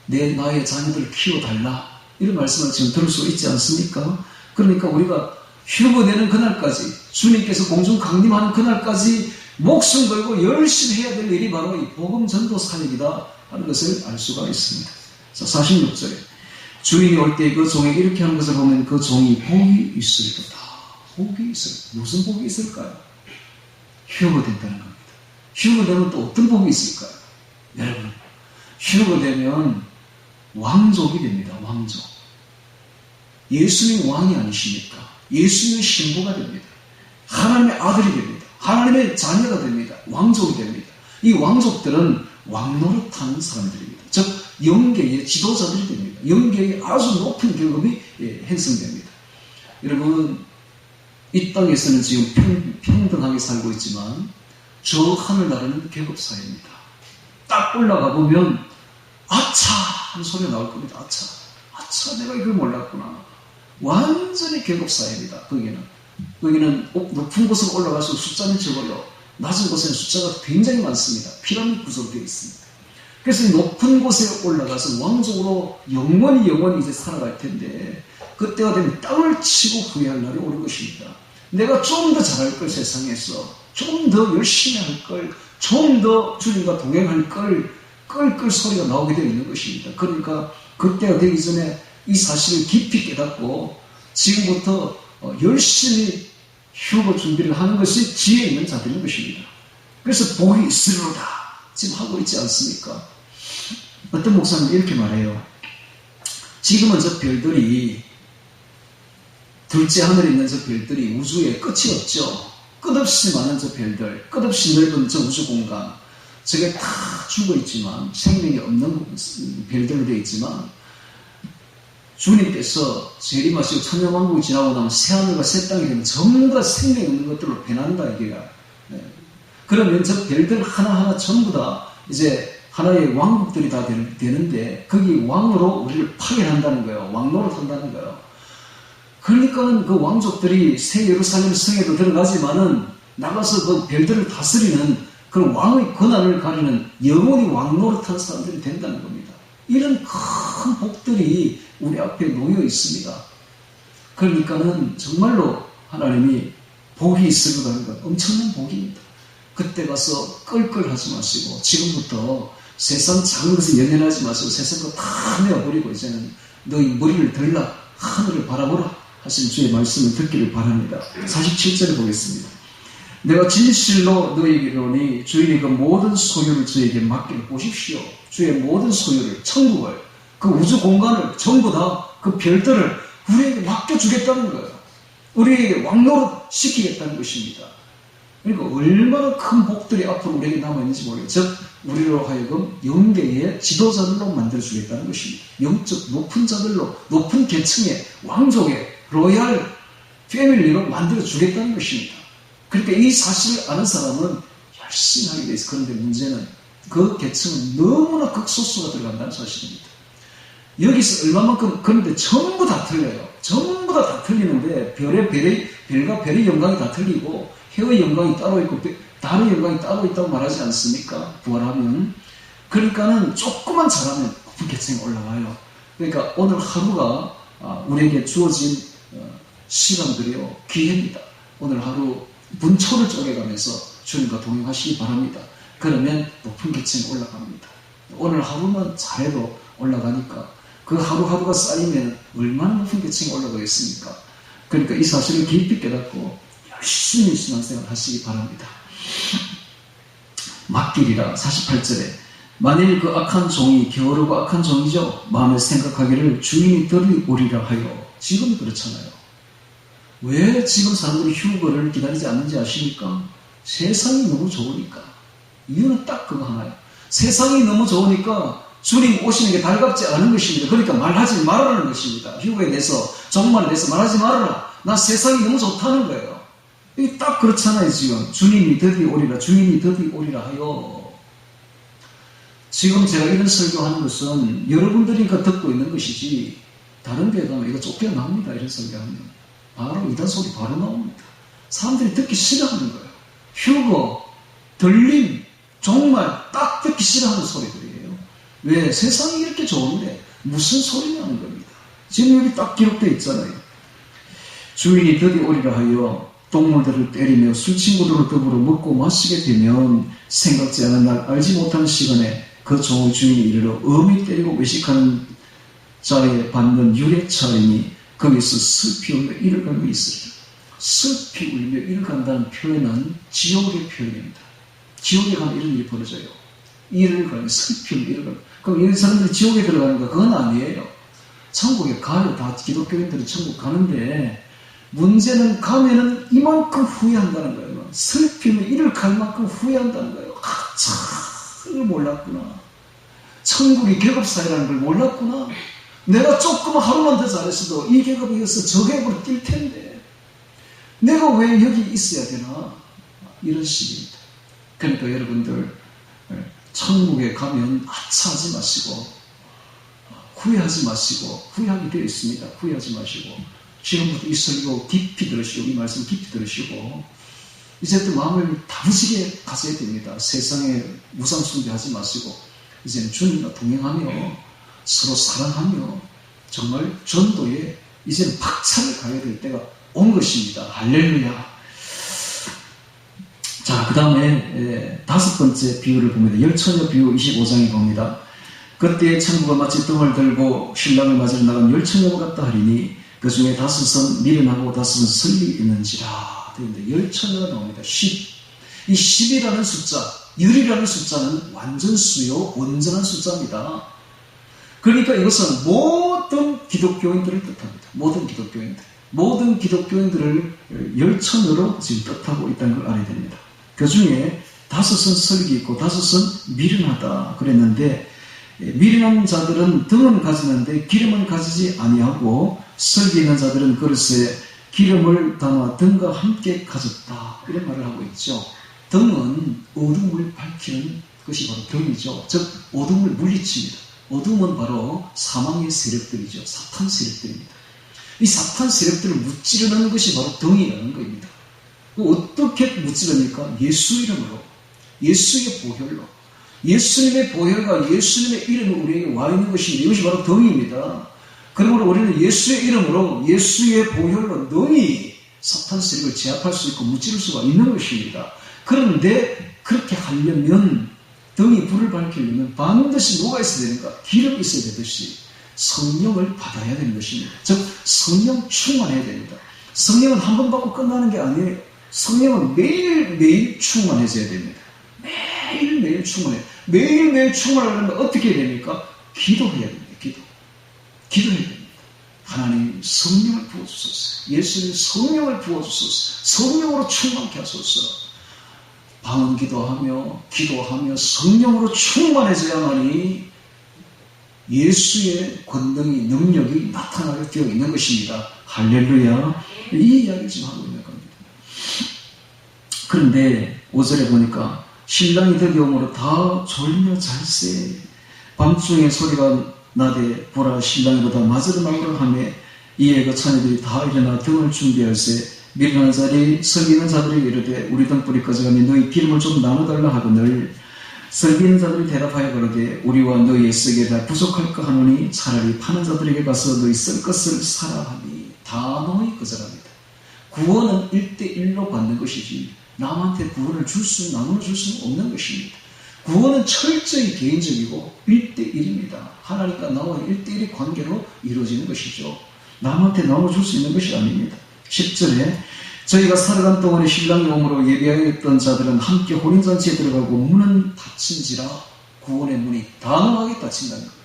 나의 자녀들을 키워달라, 이런 말씀을 지금 들을 수 있지 않습니까? 그러니까 우리가 휴거되는 그날까지, 주님께서 공중 강림하는 그날까지 목숨 걸고 열심히 해야 될 일이 바로 이 복음 전도 사역이다 하는 것을 알 수가 있습니다. 자, 46절에 주인이 올 때 그 종에게 이렇게 하는 것을 보면 그 종이 복이 있으리로다. 복이 있을, 무슨 복이 있을까요? 휴거된다는 겁니다. 휴거되면 또 어떤 복이 있을까요? 여러분, 휴거되면 왕족이 됩니다. 왕족. 예수님이 왕이 아니십니까? 예수님의 신부가 됩니다. 하나님의 아들이 됩니다. 하나님의 자녀가 됩니다. 왕족이 됩니다. 이 왕족들은 왕노릇하는 사람들입니다. 즉 영계의 지도자들이 됩니다. 영계의 아주 높은 계급이 형성됩니다. 여러분, 이 땅에서는 지금 평등하게 살고 있지만 저 하늘나라는 계급사회입니다. 딱 올라가 보면 아차 하는 소리가 나올 겁니다. 아차 내가 이걸 몰랐구나. 완전히 계급사회입니다. 거기는 높은 곳으로 올라갈수록 숫자는 적어요. 낮은 곳에는 숫자가 굉장히 많습니다. 피라미드 구성되어 있습니다. 그래서 이 높은 곳에 올라가서 왕족으로 영원히 이제 살아갈 텐데, 그때가 되면 땅을 치고 후회할 날이 오는 것입니다. 내가 좀 더 잘할 걸, 세상에서 좀 더 열심히 할 걸, 좀 더 주님과 동행할 걸, 끌 소리가 나오게 되어 있는 것입니다. 그러니까 그때가 되기 전에 이 사실을 깊이 깨닫고 지금부터 열심히 휴거 준비를 하는 것이 지혜 있는 자들인 것입니다. 그래서 복이 있으리로다 지금 하고 있지 않습니까? 어떤 목사님이 이렇게 말해요. 지금은 저 별들이, 둘째 하늘에 있는 저 별들이 우주에 끝이 없죠. 끝없이 많은 저 별들, 끝없이 넓은 저 우주 공간, 저게 다 죽어 있지만, 생명이 없는 별들로 되어 있지만, 주님께서 재림하시고 천년왕국이 지나고 나면 새하늘과 새 땅이 되면 전부 다 생명이 없는 것들로 변한다, 이게야. 그러면 저 별들 하나하나 전부 다 이제 하나의 왕국들이 다 되는데, 거기 왕으로 우리를 파견한다는 거예요. 왕노릇 한다는 거예요. 그러니까는 그 왕족들이 새 예루살렘 성에도 들어가지만은 나가서 그 별들을 다스리는 그런 왕의 권한을 가리는 영원히 왕노릇하는 사람들이 된다는 겁니다. 이런 큰 복들이 우리 앞에 놓여 있습니다. 그러니까는 정말로 하나님이 복이 있으리라는 건 엄청난 복입니다. 그때 가서 끌끌하지 마시고 지금부터 세상 작은 것에 연연하지 마시고 세상으로 다 내어버리고 이제는 너희 머리를 들라 하늘을 바라보라 하신 주의 말씀을 듣기를 바랍니다. 47절을 보겠습니다. 내가 진실로 너희에게 이르노니 주인이 그 모든 소유를 저에게 맡기를 보십시오. 주의 모든 소유를, 천국을, 그 우주 공간을 전부 다 그 별들을 우리에게 맡겨주겠다는 거예요. 우리에게 왕노릇 시키겠다는 것입니다. 그러니까 얼마나 큰 복들이 앞으로 우리에게 남아있는지 모르겠어요. 즉 우리로 하여금 영계의 지도자들로 만들어주겠다는 것입니다. 영적 높은 자들로, 높은 계층의 왕족의 로얄 패밀리로 만들어주겠다는 것입니다. 그러니까 이 사실을 아는 사람은 열심히 하게 돼 있어요. 그런데 문제는 그 계층은 너무나 극소수가 들어간다는 사실입니다. 여기서 얼마만큼, 그런데 전부 다 틀려요. 전부 다 틀리는데 별과 별의 영광이 다 틀리고 해의 영광이 따로 있고 달의 영광이 따로 있다고 말하지 않습니까? 부활하면. 그러니까는 조금만 잘하면 높은 계층에 올라가요. 그러니까 오늘 하루가 우리에게 주어진 시간들이요 기회입니다. 오늘 하루 분초를 쪼개가면서 주님과 동행하시기 바랍니다. 그러면 높은 계층에 올라갑니다. 오늘 하루만 잘해도 올라가니까 그 하루하루가 쌓이면 얼마나 높은 계층에 올라가겠습니까? 그러니까 이 사실을 깊이 깨닫고 열심히 신앙생활 하시기 바랍니다. 맡기리라. 48절에 만일 그 악한 종이, 게으르고 악한 종이죠. 마음에 생각하기를 주인이 들이오리라 하여. 지금 그렇잖아요. 왜 지금 사람들이 휴거를 기다리지 않는지 아십니까? 세상이 너무 좋으니까. 이유는 딱 그거 하나예요. 세상이 너무 좋으니까 주님 오시는 게 달갑지 않은 것입니다. 그러니까 말하지 말아라는 것입니다. 휴거에 대해서, 종말에 대해서 말하지 말아라. 나 세상이 너무 좋다는 거예요. 이게 딱 그렇잖아요, 지금. 주님이 드디어 오리라, 주님이 드디어 오리라 하여. 지금 제가 이런 설교하는 것은 여러분들이니까 듣고 있는 것이지, 다른 데에 가면 이거 쫓겨납니다, 이런 설교하면. 바로 이단 소리 바로 나옵니다. 사람들이 듣기 싫어하는 거예요. 휴거, 들림, 종말 딱 듣기 싫어하는 소리들이에요. 왜? 세상이 이렇게 좋은데 무슨 소리냐는 겁니다. 지금 여기 딱 기록되어 있잖아요. 주인이 드디어 오리라 하여 동물들을 때리며 술 친구들을 더불어 먹고 마시게 되면 생각지 않은 날 알지 못한 시간에 그 종의 주인이 이르러 엄히 때리고 외식하는 자에 받는 유래차이니 거기서 슬피 울며 이를 갈며 있으리라. 슬피 울며 이를 간다는 표현은 지옥의 표현입니다. 지옥에 가면 이런 일이 벌어져요. 이를 갈며 슬피 울며 이를 갈며. 그럼 이런 사람들이 지옥에 들어가는 거 그건 아니에요. 천국에 가요. 다 기독교인들은 천국 가는데 문제는 가면은 이만큼 후회한다는 거예요. 슬피면 이를 갈 만큼 후회한다는 거예요. 참 이걸 몰랐구나. 천국이 계급사회라는 걸 몰랐구나. 내가 조금 하루만 더 잘했어도 이 계급에 이어서 저 계급으로 뛸 텐데 내가 왜 여기 있어야 되나? 이런 식입니다. 그러니까 여러분들 천국에 가면 아차하지 마시고 후회하지 마시고 후회하게 되어 있습니다. 후회하지 마시고 지금부터 이 설교 깊이 들으시고 이 말씀 깊이 들으시고 이제부터 마음을 다부지게 가져야 됩니다. 세상에 우상 숭배하지 마시고 이제는 주님과 동행하며 서로 사랑하며 정말 전도에 이제는 박차를 가야 될 때가 온 것입니다. 할렐루야. 자, 그 다음에 다섯 번째 비유를 봅니다. 열처녀 비유 25장에 봅니다. 그때 천부가 마치 등을 들고 신랑을 맞으러 나간 열처녀와 같다 하리니 그 중에 다섯은 미련하고 다섯은 설리 있는지라. 열처녀가 나옵니다. 10. 이 10이라는 숫자, 열이라는 숫자는 완전수요, 온전한 숫자입니다. 그러니까 이것은 모든 기독교인들을 뜻합니다. 모든 기독교인들. 모든 기독교인들을 열처녀로 지금 뜻하고 있다는 걸 알아야 됩니다. 그 중에 다섯은 설기 있고 다섯은 미련하다 그랬는데 미련한 자들은 등은 가지는데 기름은 가지지 아니하고 설기 있는 자들은 그릇에 기름을 담아 등과 함께 가졌다 이런 말을 하고 있죠. 등은 어둠을 밝히는 것이 바로 등이죠. 즉 어둠을 물리칩니다. 어둠은 바로 사망의 세력들이죠. 사탄 세력들입니다. 이 사탄 세력들을 무찌르는 것이 바로 등이라는 겁니다. 어떻게 무찌릅니까? 예수 이름으로, 예수의 보혈로, 예수님의 보혈과 예수님의 이름이 우리에게 와 있는 것입니다. 이것이 바로 등입니다. 그러므로 우리는 예수의 이름으로, 예수의 보혈로 능히 사탄 세력을 제압할 수 있고 무찌를 수가 있는 것입니다. 그런데 그렇게 하려면 등이 불을 밝히려면 반드시 뭐가 있어야 되는가? 기름이 있어야 되듯이 성령을 받아야 되는 것입니다. 즉 성령 충만해야 됩니다. 성령은 한 번 받고 끝나는 게 아니에요. 성령은 매일매일 충만해져야 됩니다. 매일매일 충만해요. 매일매일 충만하려면 어떻게 해야 됩니까? 기도해야 됩니다. 기도해야 됩니다. 하나님 성령을 부어주소서. 예수님 성령을 부어주소서. 성령으로 충만케 하소서. 방언 기도하며 성령으로 충만해져야만이 예수의 권능이 능력이 나타나게 되어 있는 것입니다. 할렐루야. 이 이야기를 지금 하고 있는 겁니다. 그런데 5절에 보니까 신랑이 드디어 오므로 다 졸며 잘세 밤중에 소리가 나되 보라 신랑이보다 맞으러 나오라 하며 이에 그 처녀들이 다 일어나 등을 준비할세 미련한 자리 설기는 자들이 이르되 우리 등불이 꺼져가니 너희 기름을 좀 나눠달라 하거늘 설기는 자들이 대답하여 그러되 우리와 너희의 썩에 다 부족할까 하노니 차라리 파는 자들에게 가서 너희 쓸 것을 사라 하니 단호히 거절합니다. 구원은 1대1로 받는 것이지 남한테 구원을 나눠줄 수는 없는 것입니다. 구원은 철저히 개인적이고 1대1입니다. 하나님과 나와의 1대1의 관계로 이루어지는 것이죠. 남한테 나눠줄 수 있는 것이 아닙니다. 10절에 저희가 살아간 동안에 신랑이 오므로 예비하였던 자들은 함께 혼인잔치에 들어가고 문은 닫힌지라 구원의 문이 단호하게 닫힌다는 거예요.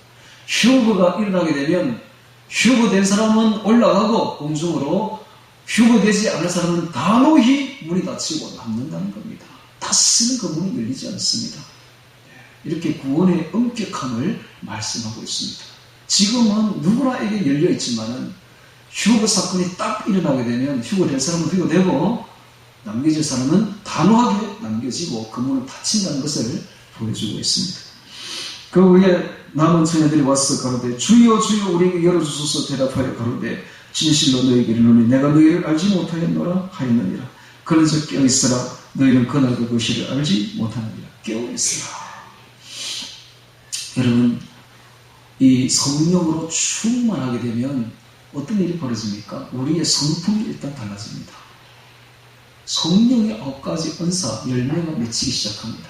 휴거가 일어나게 되면 휴거된 사람은 올라가고 공중으로 휴거되지 않은 사람은 단호히 문이 닫히고 남는다는 겁니다. 닫히는 그 문이 열리지 않습니다. 이렇게 구원의 엄격함을 말씀하고 있습니다. 지금은 누구나에게 열려 있지만은 휴거 사건이 딱 일어나게 되면 휴거될 사람은 휴거되고 남겨질 사람은 단호하게 남겨지고 그 문을 닫힌다는 것을 보여주고 있습니다. 그 후에 남은 처녀들이 와서 가로되 주여 주여 우리에게 열어주소서 대답하여 가로되 진실로 너희에게 이르노니 내가 너희를 알지 못하였노라 하였느니라. 그런즉 깨어있으라 너희는 그날 그것을 알지 못하느니라. 깨어있으라. 여러분, 이 성령으로 충만하게 되면 어떤 일이 벌어집니까? 우리의 성품이 일단 달라집니다. 성령의 9가지 은사 열매가 맺히기 시작합니다.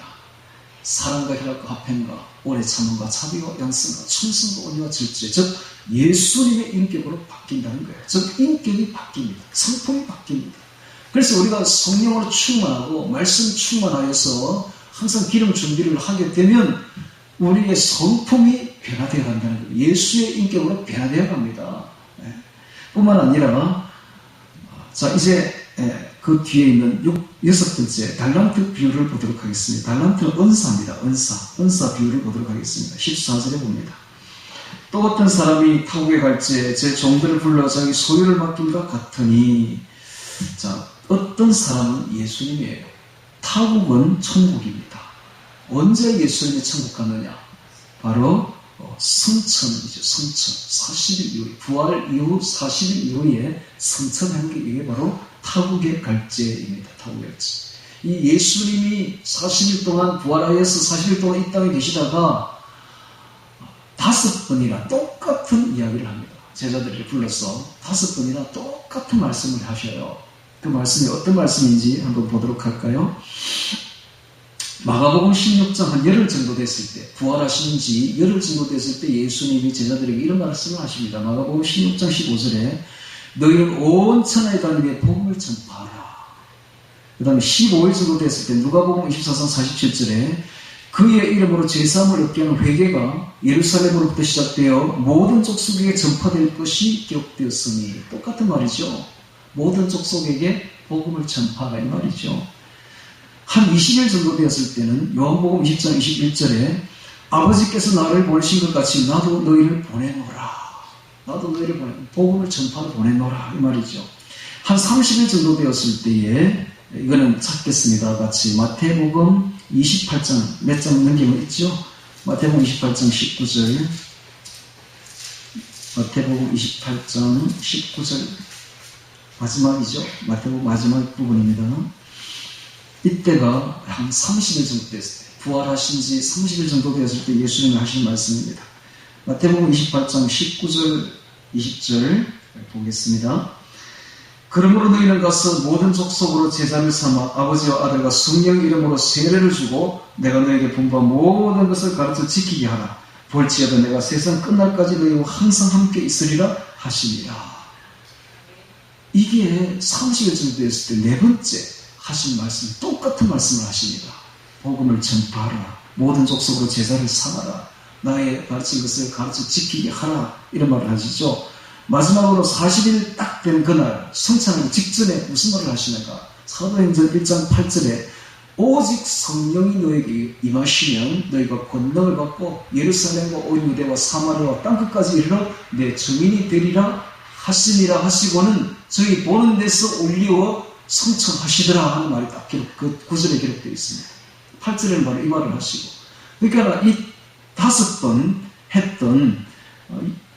사랑과 희락과 화평과 오래 참음과 자비와 양성과 충성과 온유와 질주에 즉 예수님의 인격으로 바뀐다는 거예요. 즉 인격이 바뀝니다. 성품이 바뀝니다. 그래서 우리가 성령으로 충만하고 말씀 충만하여서 항상 기름 준비를 하게 되면 우리의 성품이 변화되어 간다는 거예요. 예수의 인격으로 변화되어 갑니다. 뿐만 아니라 자 이제 그 뒤에 있는 6번째 달란트 비유를 보도록 하겠습니다. 달란트는 은사입니다. 은사 비유를 보도록 하겠습니다. 14절에 봅니다. 또 어떤 사람이 타국에 갈지 제 종들을 불러 자기 소유를 맡김과 같으니 자 어떤 사람은 예수님이에요. 타국은 천국입니다. 언제 예수님이 천국 갔느냐? 바로 성천이죠. 성천. 40일 이후에 부활 이후 40일 이후에 성천한 게 이게 바로 타국의 갈제입니다. 타국의 갈제. 이 예수님이 40일 동안 부활하여서 40일 동안 이 땅에 계시다가 5번이나 똑같은 이야기를 합니다. 제자들을 불러서 5번이나 똑같은 말씀을 하셔요. 그 말씀이 어떤 말씀인지 한번 보도록 할까요? 마가복음 16장 한 열흘 정도 됐을 때 부활하신 지 열흘 정도 됐을 때 예수님이 제자들에게 이런 말씀을 하십니다. 마가복음 16장 15절에 너희는 온 천하에 다니며 복음을 전파하라. 그 다음에 15일 정도 됐을 때 누가복음 24장 47절에 그의 이름으로 제사함을 얻게 하는 회개가 예루살렘으로부터 시작되어 모든 족속에게 전파될 것이 기록되었으니 똑같은 말이죠. 모든 족속에게 복음을 전파하라 이 말이죠. 한 20일 정도 되었을 때는 요한복음 20장 21절에 아버지께서 나를 보내신 것 같이 나도 너희를 보내노라. 나도 너희를 복음을 전파로 보내노라 이 말이죠. 한 30일 정도 되었을 때에 이거는 찾겠습니다. 같이 마태복음 28장 몇 장 넘기면 있죠? 마태복음 28장 19절 마태복음 28장 19절 마지막이죠. 마태복음 마지막 부분입니다. 이때가 한 30일 정도 됐을 때 부활하신 지 30일 정도 되었을 때 예수님이 하신 말씀입니다. 마태복음 28장 19절 20절 보겠습니다. 그러므로 너희는 가서 모든 족속으로 제자를 삼아 아버지와 아들과 성령 이름으로 세례를 주고 내가 너에게 분부한 모든 것을 가르쳐 지키게 하라. 볼지어다 내가 세상 끝날까지 너희와 항상 함께 있으리라 하시니라. 이게 30일 정도 됐을 때 4번째 하신 말씀, 똑같은 말씀을 하십니다. 복음을 전파하라. 모든 족속으로 제자를 삼아라. 나의 가르친 것을 가르쳐 지키게 하라. 이런 말을 하시죠. 마지막으로 40일 딱 된 그날 성찬하기 직전에 무슨 말을 하시는가? 사도행전 1장 8절에 오직 성령이 너에게 임하시면 너희가 권능을 받고 예루살렘과 온 유대와 사마리아와 땅끝까지 이르러 내 증인이 되리라 하시니라 하시고는 저희 보는 데서 올리워 성천하시더라 하는 말이 딱 그 9절에 기록되어 있습니다. 8절에는 바로 이 말을 하시고 그러니까 이 5번 했던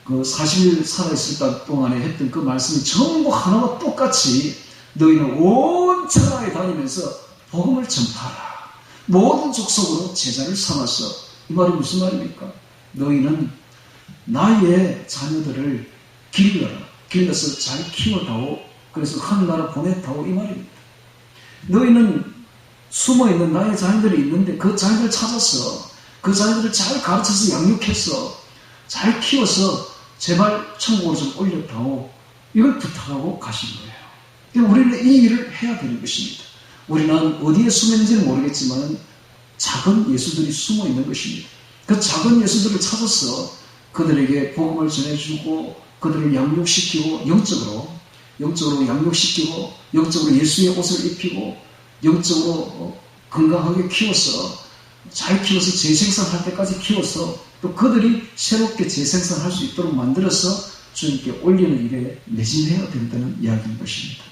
그 40일 살아있을 동안에 했던 그 말씀이 전부 하나와 똑같이 너희는 온 천하에 다니면서 복음을 전파하라. 모든 족속으로 제자를 삼아서 이 말이 무슨 말입니까? 너희는 나의 자녀들을 길러서 잘 키워다오. 그래서 하늘나라 보냈다오 이 말입니다. 너희는 숨어있는 나의 자녀들이 있는데 그 자녀들을 찾아서 그 자녀들을 잘 가르쳐서 양육해서 잘 키워서 제발 천국으로 좀 올렸다오. 이걸 부탁하고 가신 거예요. 그러니까 우리는 이 일을 해야 되는 것입니다. 우리는 어디에 숨어있는지는 모르겠지만 작은 예수들이 숨어있는 것입니다. 그 작은 예수들을 찾아서 그들에게 복음을 전해주고 그들을 양육시키고 영적으로 양육시키고 영적으로 예수의 옷을 입히고 영적으로 건강하게 키워서 잘 키워서 재생산할 때까지 키워서 또 그들이 새롭게 재생산할 수 있도록 만들어서 주님께 올리는 일에 매진해야 된다는 이야기인 것입니다.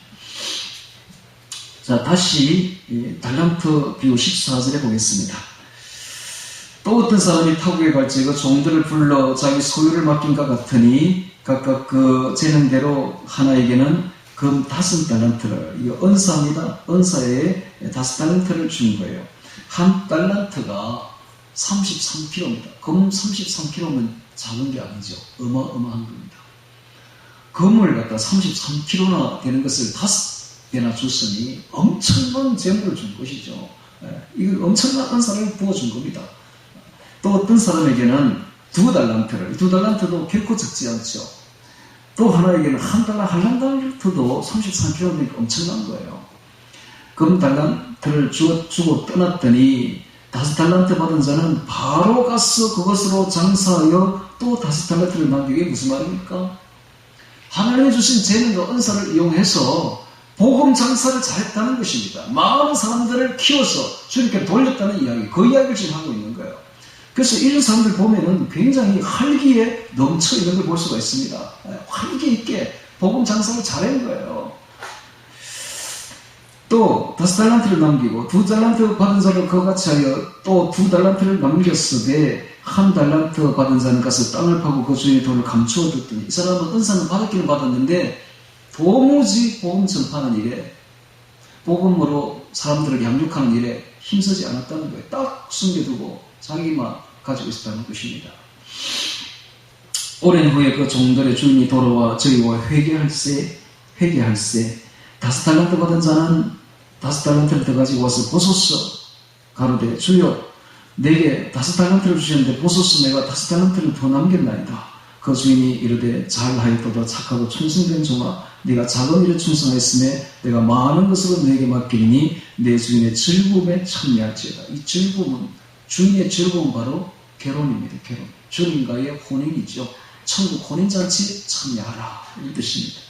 자, 다시 달란트 비유 14절에 보겠습니다. 또 어떤 사람이 타국에 갈지 그 종들을 불러 자기 소유를 맡긴과 같으니 각각 그 재능대로 하나에게는 금 5달란트를, 이거 은사입니다. 은사에 5달란트를 준 거예요. 한 달란트가 33kg입니다. 금 33kg면 작은 게 아니죠. 어마어마한 겁니다. 금을 갖다 33kg나 되는 것을 5배나 줬으니 엄청난 재물을 준 것이죠. 이거 엄청난 은사를 부어준 겁니다. 또 어떤 사람에게는 2달란트를, 2달란트도 결코 적지 않죠. 또 하나에게는 한 달란트도 33kg니까 엄청난 거예요. 금 달란트를 주고 떠났더니 5달란트 받은 자는 바로 가서 그것으로 장사하여 또 5달란트를 남기게. 무슨 말입니까? 하나님이 주신 재능과 은사를 이용해서 복음 장사를 잘했다는 것입니다. 많은 사람들을 키워서 주님께 돌렸다는 이야기, 그 이야기를 지금 하고 있는 거예요. 그래서 이런 사람들 보면은 굉장히 활기에 넘쳐 있는 걸 볼 수가 있습니다. 활기 있게 복음 장사를 잘한 거예요. 또 5달란트를 남기고 2달란트 받은 자를 그같이 하여 또 2달란트를 남겼으되 1달란트 받은 자는 가서 땅을 파고 그 주인의 돈을 감추어 뒀더니, 이 사람은 은사는 받았기는 받았는데 도무지 복음 전파하는 일에, 복음으로 사람들을 양육하는 일에 힘쓰지 않았다는 거예요. 딱 숨겨두고 자기만 가지고 있었다는 것입니다. 오랜 후에 그 종들의 주인이 돌아와 저희와 회개할세 5달란트 받은 자는 5달란트를 더 가지고 와서 보소서. 가로되 주여 내게 5달란트를 주셨는데 보소서 내가 5달란트를 더 남겼나이다. 그 주인이 이르되 잘하였도다 착하고 충성된 종아, 네가 작은 일에 충성하였으며 내가 많은 것으로 너에게 맡기니 내 주인의 즐거움에 참여할지어다. 이 즐거움은, 주인의 즐거움은 바로 결혼입니다. 결혼. 주님과의 혼인이죠. 천국 혼인잔치에 참여하라, 이 뜻입니다.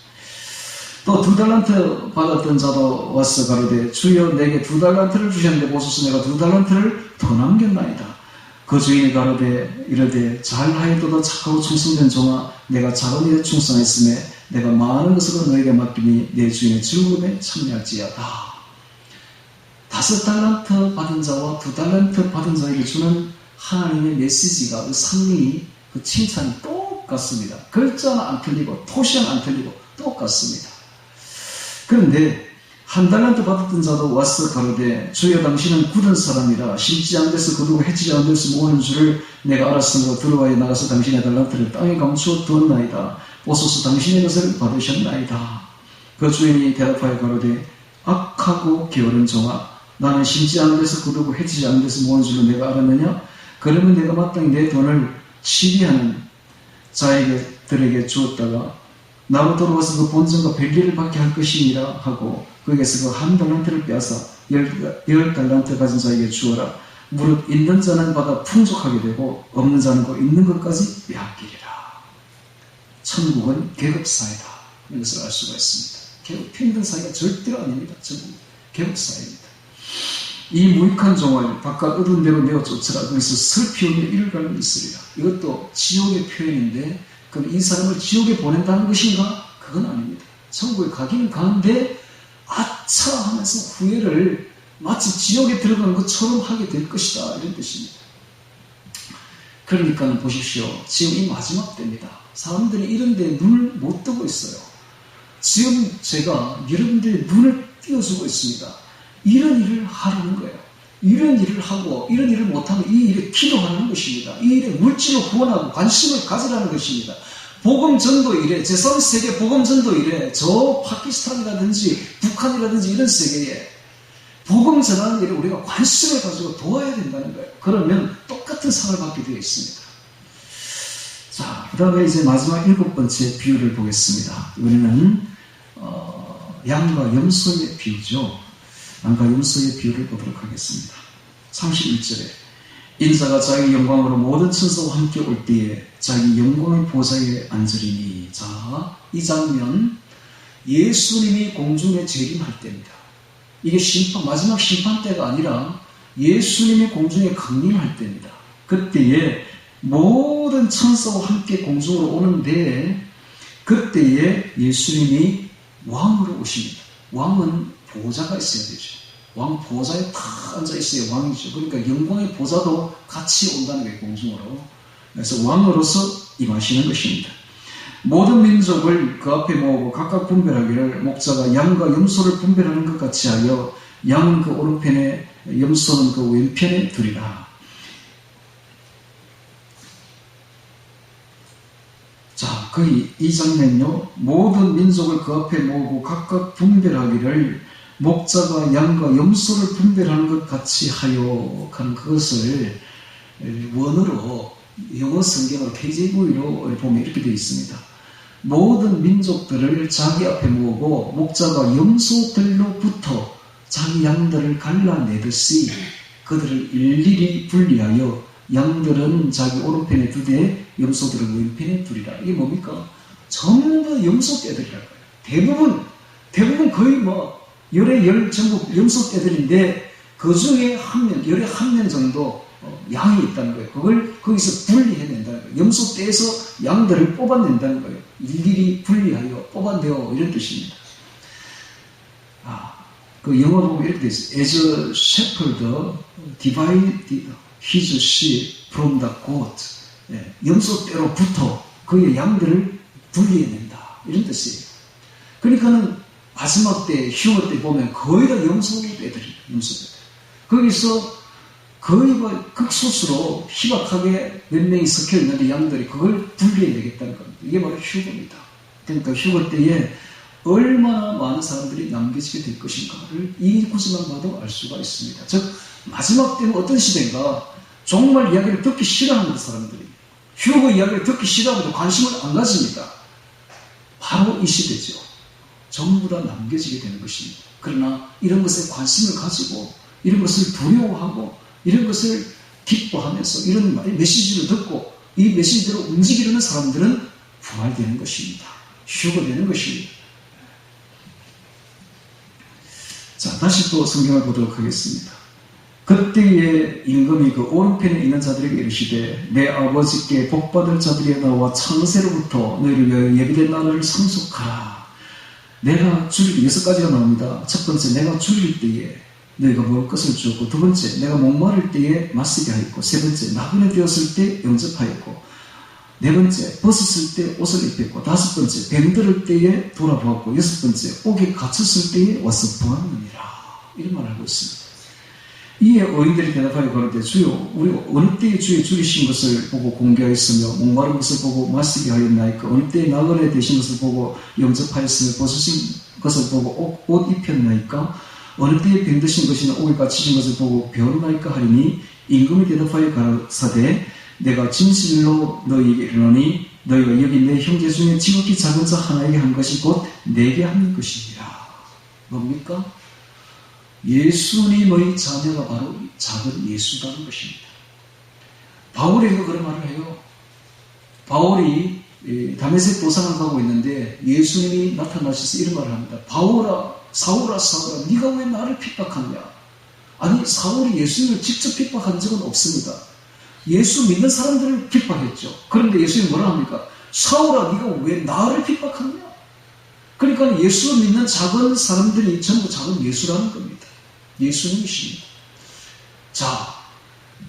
또 2달란트 받았던 자도 와서 가로되 주여 내게 2달란트를 주셨는데 보소서 내가 2달란트를 더 남겼나이다. 그 주인이 가로되 이르되 잘하였도다 착하고 충성된 종아, 내가 작은 일에 충성했으며 내가 많은 것으로 너에게 맡기니 내 주인의 즐거움에 참여할지어다. 5달란트 받은 자와 2달란트 받은 자에게 주는 하나님의 메시지가, 그 상이, 그 칭찬이 똑같습니다. 글자는 안 틀리고 토시는 안 틀리고 똑같습니다. 그런데 1달란트 받았던 자도 와서 가로되 주여 당신은 굳은 사람이라 심지 않은 데서 거두고 해치지 않은 데서 모으는 줄을 내가 알았으므로 들어와야 나가서 당신의 달란트를 땅에 감추어 두었나이다. 보소서 당신의 것을 받으셨나이다. 그 주인이 대답하여 가로되 악하고 게으른 종아, 나는 심지 않은 데서 거두고 해치지 않은 데서 모으는 줄을 내가 알았느냐? 그러면 내가 마땅히 내 돈을 시비하는 자에게들에게 주었다가 나로 돌아와서 그 본전과 별개를 받게 할 것이니라 하고 거기에서 그 1달란트를 빼앗아 10달란트 가진 자에게 주어라. 무릇 있는 자는 받아 풍족하게 되고 없는 자는 그 있는 것까지 빼앗기리라. 천국은 계급사회다. 이것을 알 수가 있습니다. 계급 평등 사회가 절대로 아닙니다. 천국은 계급사회입니다. 이 무익한 종을 바깥 얻은 대로 내어 쫓으라. 거기서 슬피 오며 이를 갈면 있으리라. 이것도 지옥의 표현인데, 그럼 이 사람을 지옥에 보낸다는 것인가? 그건 아닙니다. 천국에 가기는 가는데 아차 하면서 후회를 마치 지옥에 들어간 것처럼 하게 될 것이다, 이런 뜻입니다. 그러니까 보십시오. 지금 이 마지막 때입니다. 사람들이 이런 데 눈을 못 뜨고 있어요. 지금 제가 이런 데 눈을 띄워주고 있습니다. 이런 일을 하라는 거예요. 이런 일을 하고 이런 일을 못하면 이 일에 기도하는 것입니다. 이 일에 물질로 후원하고 관심을 가지라는 것입니다. 복음 전도 일에, 제3세계 복음 전도 일에, 저 파키스탄이라든지 북한이라든지 이런 세계에 복음 전하는 일에 우리가 관심을 가지고 도와야 된다는 거예요. 그러면 똑같은 상을 받게 되어 있습니다. 자, 그 다음에 이제 마지막 7번째 비유를 보겠습니다. 이번에는 양과 염소의 비유죠. 양과 염소의 비유를 보도록 하겠습니다. 31절에 인자가 자기 영광으로 모든 천사와 함께 올 때에 자기 영광의 보좌에 앉으리니. 자, 이 장면 예수님이 공중에 재림할 때입니다. 이게 심판, 마지막 심판 때가 아니라 예수님이 공중에 강림할 때입니다. 그때에 모든 천사와 함께 공중으로 오는데 그때에 예수님이 왕으로 오십니다. 왕은 보좌가 있어야 되죠. 왕 보좌에 탁 앉아 있어야 왕이죠. 그러니까 영광의 보좌도 같이 온다는 게 공중으로. 그래서 왕으로서 임하시는 것입니다. 모든 민족을 그 앞에 모으고 각각 분별하기를 목자가 양과 염소를 분별하는 것 같이 하여 양은 그 오른편에 염소는 그 왼편에 두리라. 자, 이 장면요. 모든 민족을 그 앞에 모으고 각각 분별하기를 목자가 양과 염소를 분별하는 것 같이 하여 하는 그것을 원어로 영어 성경으로 KJV로 보면 이렇게 되어 있습니다. 모든 민족들을 자기 앞에 모으고 목자가 염소들로부터 자기 양들을 갈라내듯이 그들을 일일이 분리하여 양들은 자기 오른편에 두되 염소들은 왼편에 두리라. 이게 뭡니까? 전부 염소 떼들이라고요. 대부분 거의 열의 전부 염소 떼들인데 그 중에 열의 한 명 정도 양이 있다는 거예요. 그걸 거기서 분리해낸다는 거예요. 염소 떼에서 양들을 뽑아낸다는 거예요. 일일이 분리하여 뽑아내어 이런 뜻입니다. 그 영어 보면 이렇게 되어 있어요. As a shepherd divided his sheep from the goat. 염소 떼로부터 그의 양들을 분리해낸다. 이런 뜻이에요. 그러니까는 마지막 때, 휴거 때 보면 거의 다 염소 떼들이에요. 거기서 거의 극소수로 희박하게 몇 명이 섞여 있는데 양들이 그걸 분리해내겠다는 겁니다. 이게 바로 휴거입니다. 그러니까 휴거 때에 얼마나 많은 사람들이 남겨지게 될 것인가를 이 구절만 봐도 알 수가 있습니다. 즉 마지막 때는 어떤 시대인가? 정말 이야기를 듣기 싫어하는 사람들이 휴거 이야기를 듣기 싫어하고 관심을 안 가집니다. 바로 이 시대죠. 전부 다 남겨지게 되는 것입니다. 그러나 이런 것에 관심을 가지고 이런 것을 두려워하고 이런 것을 기뻐하면서 이런 메시지를 듣고 이 메시지대로 움직이려는 사람들은 부활되는 것입니다. 휴거되는 것입니다. 자, 다시 또 성경을 보도록 하겠습니다. 그때에 임금이 그 오른편에 있는 자들에게 이르시되 내 아버지께 복받을 자들이 나와 창세로부터 너희를 위하여 예비된 날을 상속하라. 내가 죽일 6가지가 나옵니다. 첫 번째, 내가 죽일 때에 너희가 먹을 것을 주었고, 두 번째, 내가 목마를 때에 마시게 하였고, 세 번째, 나그네 되었을 때 영접하였고, 네 번째, 벗었을 때 옷을 입혔고, 다섯 번째, 뱀들을 때에 돌아보았고, 여섯 번째, 옥에 갇혔을 때에 와서 보았느니라. 이런 말을 하고 있습니다. 이에 어인들이 대답하여 가로되 주여, 우리 어느 때에 주의 죽이신 것을 보고 공개하였으며 목마른 것을 보고 마시게 하였나이까? 어느 때에 나그네 되신 것을 보고 영접하였으며 벗으신 것을 보고 옷 입혔나이까? 어느 때에 병드신 것이나 옥에 갇히신 것을 보고 배웠나이까 하리니 임금이 대답하여 가라사대 내가 진실로 너희에게 이르노니 너희가 여기 내 형제 중에 지극히 작은 자 하나에게 한 것이 곧 내게 한 것이니라. 뭡니까? 예수님의 자녀가 바로 작은 예수라는 것입니다. 바울에게 그런 말을 해요. 바울이 다메섹 도상을 가고 있는데 예수님이 나타나셔서 이런 말을 합니다. 사울아 네가 왜 나를 핍박하냐? 아니, 사울이 예수님을 직접 핍박한 적은 없습니다. 예수 믿는 사람들을 핍박했죠. 그런데 예수님이 뭐라 합니까? 사울아 네가 왜 나를 핍박하냐? 그러니까 예수 믿는 작은 사람들이 전부 작은 예수라는 겁니다. 예수님이십니다. 자,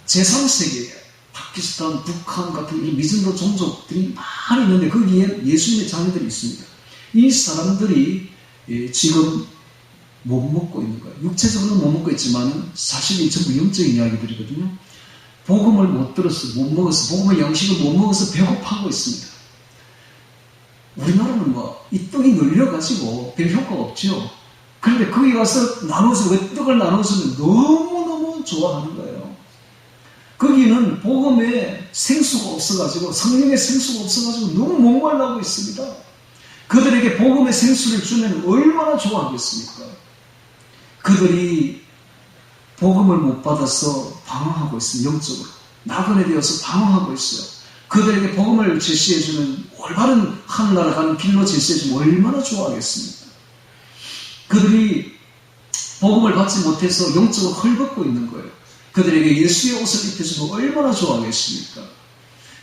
제3세계 파키스탄, 북한 같은 이 미전도 종족들이 많이 있는데 거기에 예수님의 자녀들이 있습니다. 이 사람들이 지금 못 먹고 있는 거예요. 육체적으로는 못 먹고 있지만 사실 이 전부 영적인 이야기들이거든요. 복음을 못 들어서, 못 먹어서, 복음의 양식을 못 먹어서 배고파하고 있습니다. 우리나라는 이 떡이 늘려가지고 별 효과가 없죠. 그런데 거기 가서 나눠서, 왜 떡을 나눠주면 너무너무 좋아하는 거예요. 거기는 복음의 생수가 없어가지고, 성령의 생수가 없어가지고 너무 목말라고 있습니다. 그들에게 복음의 생수를 주면 얼마나 좋아하겠습니까? 그들이 복음을 못 받아서 방황하고 있어요. 영적으로. 나그네 되어서 방황하고 있어요. 그들에게 복음을 제시해주는 올바른 하늘나라 가는 길로 제시해주면 얼마나 좋아하겠습니까? 그들이 복음을 받지 못해서 영적으로 헐벗고 있는 거예요. 그들에게 예수의 옷을 입혀주고 얼마나 좋아하겠습니까?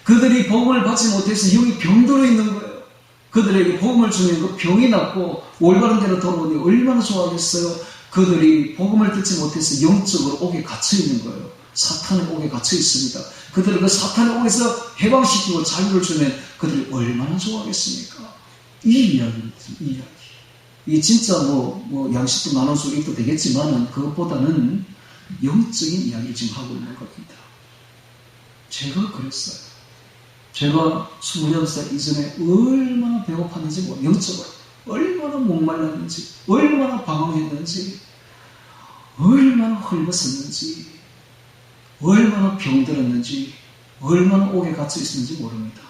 그들이 복음을 받지 못해서 영이 병들어 있는 거예요. 그들에게 복음을 주면 그 병이 낫고 올바른 대로 돌아오니 얼마나 좋아하겠어요? 그들이 복음을 듣지 못해서 영적으로 옥에 갇혀 있는 거예요. 사탄의 옥에 갇혀 있습니다. 그들을 그 사탄의 옥에서 해방시키고 자유를 주면 그들이 얼마나 좋아하겠습니까? 이 이야기입니다. 이 이야기. 이 진짜 뭐 양식도 나눌 수 있도 되겠지만은 그것보다는 영적인 이야기를 지금 하고 있는 겁니다. 제가 그랬어요. 제가 26살 이전에 얼마나 배고팠는지 영적으로 얼마나 목말랐는지 얼마나 방황했는지 얼마나 헐벗었는지 얼마나 병들었는지 얼마나 옥에 갇혀 있었는지 모릅니다.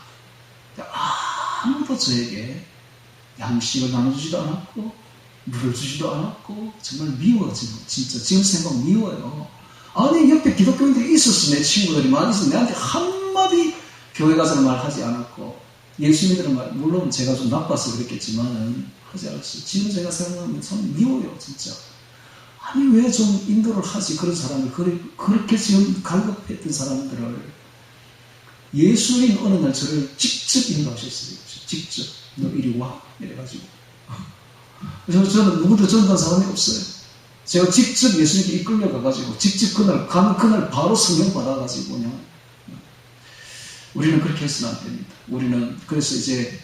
아무도 저에게 양식을 나눠주지도 않았고 물을 주지도 않았고 정말 미워지고 진짜 지금 생각 미워요. 아니 옆에 기독교인들이 있었어. 내 친구들이 많이 있었어. 내한테 한마디 교회 가서는 말하지 않았고 예수 믿으는 말 물론 제가 좀 나빠서 그랬겠지만은 하지 않았어요. 지금 제가 생각하면 참 미워요. 진짜. 아니 왜 좀 인도를 하지 그런 사람을 그렇게 지금 갈급했던 사람들을 예수님 어느 날 저를 직접 인도하셨어요. 직접 너 이리 와 이래가지고 그래서 저는 누구도 전도한 사람이 없어요. 제가 직접 예수님께 이끌려 가가지고 직접 그날 바로 성령 받아가지고 그냥 우리는 그렇게 해서는 안 됩니다. 우리는 그래서 이제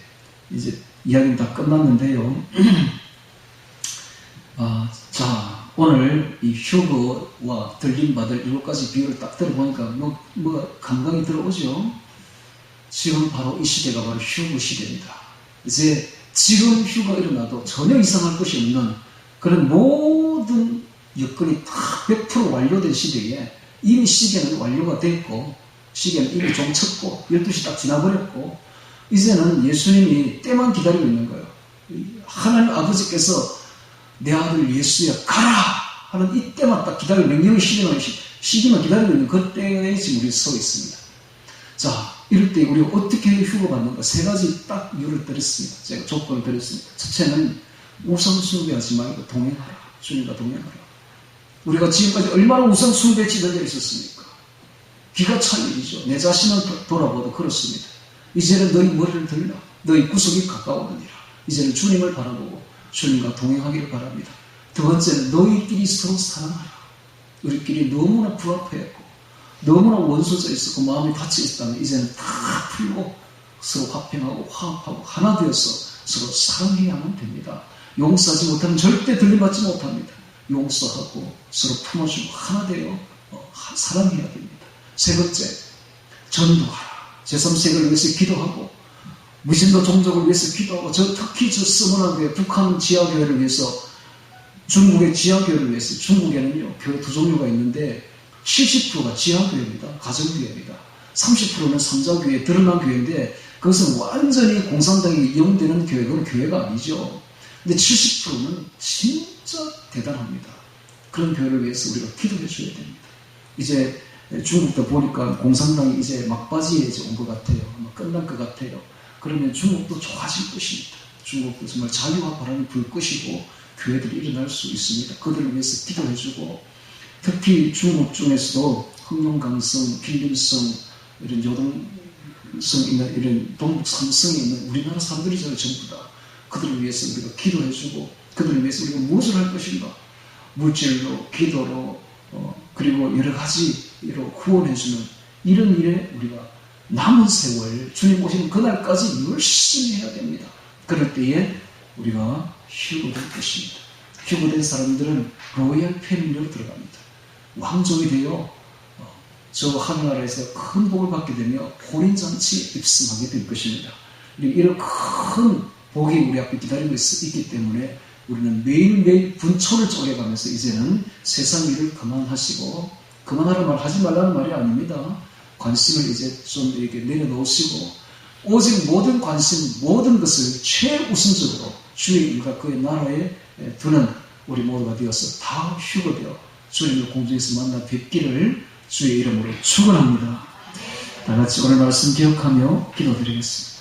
이야기는 다 끝났는데요. 자 오늘 이 휴거와 들림받을 7가지 비유를 딱 들어보니까 뭐가 감각이 들어오죠. 지금 바로 이 시대가 바로 휴거 시대입니다. 이제 지금 휴가 일어나도 전혀 이상할 것이 없는 그런 모든 여건이 다 100% 완료된 시대에 이미 시계는 완료가 됐고 시계는 이미 좀 쳤고 12시 딱 지나버렸고 이제는 예수님이 때만 기다리고 있는 거예요. 하나님 아버지께서 내 아들 예수야 가라 하는 이때만 딱 기다리고 명령의 시기만 기다리고 있는 그때에 지금 우리 서 있습니다. 자 이럴 때 우리가 어떻게 휴거받는가 3가지 딱 이유를 드렸습니다. 제가 조건을 드렸습니다. 첫째는 우상 숭배하지 말고 동행하라. 주님과 동행하라. 우리가 지금까지 얼마나 우상 숭배에 찌들려 있었습니까? 기가 찰 일이죠. 내 자신을 돌아봐도 그렇습니다. 이제는 너희 머리를 들라. 너희 구속이 가까우느니라. 이제는 주님을 바라보고 주님과 동행하기를 바랍니다. 두 번째는 너희끼리 서로 사랑하라. 우리끼리 너무나 불합해했고 너무나 원소져 있었고 마음이 닫혀 있다면 이제는 다 풀고 서로 화평하고 화합하고 하나 되어서 서로 사랑해야만 됩니다. 용서하지 못하면 절대 들림받지 못합니다. 용서하고 서로 품어주고 하나 되어 사랑해야 됩니다. 세 번째, 전도하라. 제3세계를 위해서 기도하고 무신도 종족을 위해서 기도하고 특히 저 서머나게 북한 지하교회를 위해서 중국의 지하교회를 위해서 중국에는요 교회 2종류가 있는데 70%가 지하교회입니다. 가정교회입니다. 30%는 삼자교회, 드러난 교회인데 그것은 완전히 공산당이 이용되는 교회, 그건 교회가 아니죠. 근데 70%는 진짜 대단합니다. 그런 교회를 위해서 우리가 기도해 줘야 됩니다. 이제 중국도 보니까 공산당이 이제 막바지에 이제 온 것 같아요. 아마 끝날 것 같아요. 그러면 중국도 좋아질 것입니다. 중국도 정말 자유와 바람이 불 것이고 교회들이 일어날 수 있습니다. 그들을 위해서 기도해 주고 특히 중국 중에서도 흑룡강성, 필림성, 이런 요동성 있는 이런 동북 삼성에 있는 우리나라 사람들이잖아요, 전부 다. 그들을 위해서 우리가 기도해주고, 그들을 위해서 우리가 무엇을 할 것인가? 물질로, 기도로, 그리고 여러 가지로 후원해주는 이런 일에 우리가 남은 세월, 주님 오시는 그날까지 열심히 해야 됩니다. 그럴 때에 우리가 휴거될 것입니다. 휴거된 사람들은 로얄 패밀리로 들어갑니다. 왕족이 되어 저 하늘나라에서 큰 복을 받게 되며 혼인잔치에 입성하게 될 것입니다. 이런 큰 복이 우리 앞에 기다리고 있기 때문에 우리는 매일매일 분초를 쪼개가면서 이제는 세상 일을 그만하시고 그만하라는 말 하지 말라는 말이 아닙니다. 관심을 이제 좀 이렇게 내려놓으시고 오직 모든 관심, 모든 것을 최우선적으로 주의 일과 그의 나라에 두는 우리 모두가 되어서 다 휴거되어 주님을 공중에서 만나 뵙기를 주의 이름으로 축원합니다. 다 같이 오늘 말씀 기억하며 기도드리겠습니다.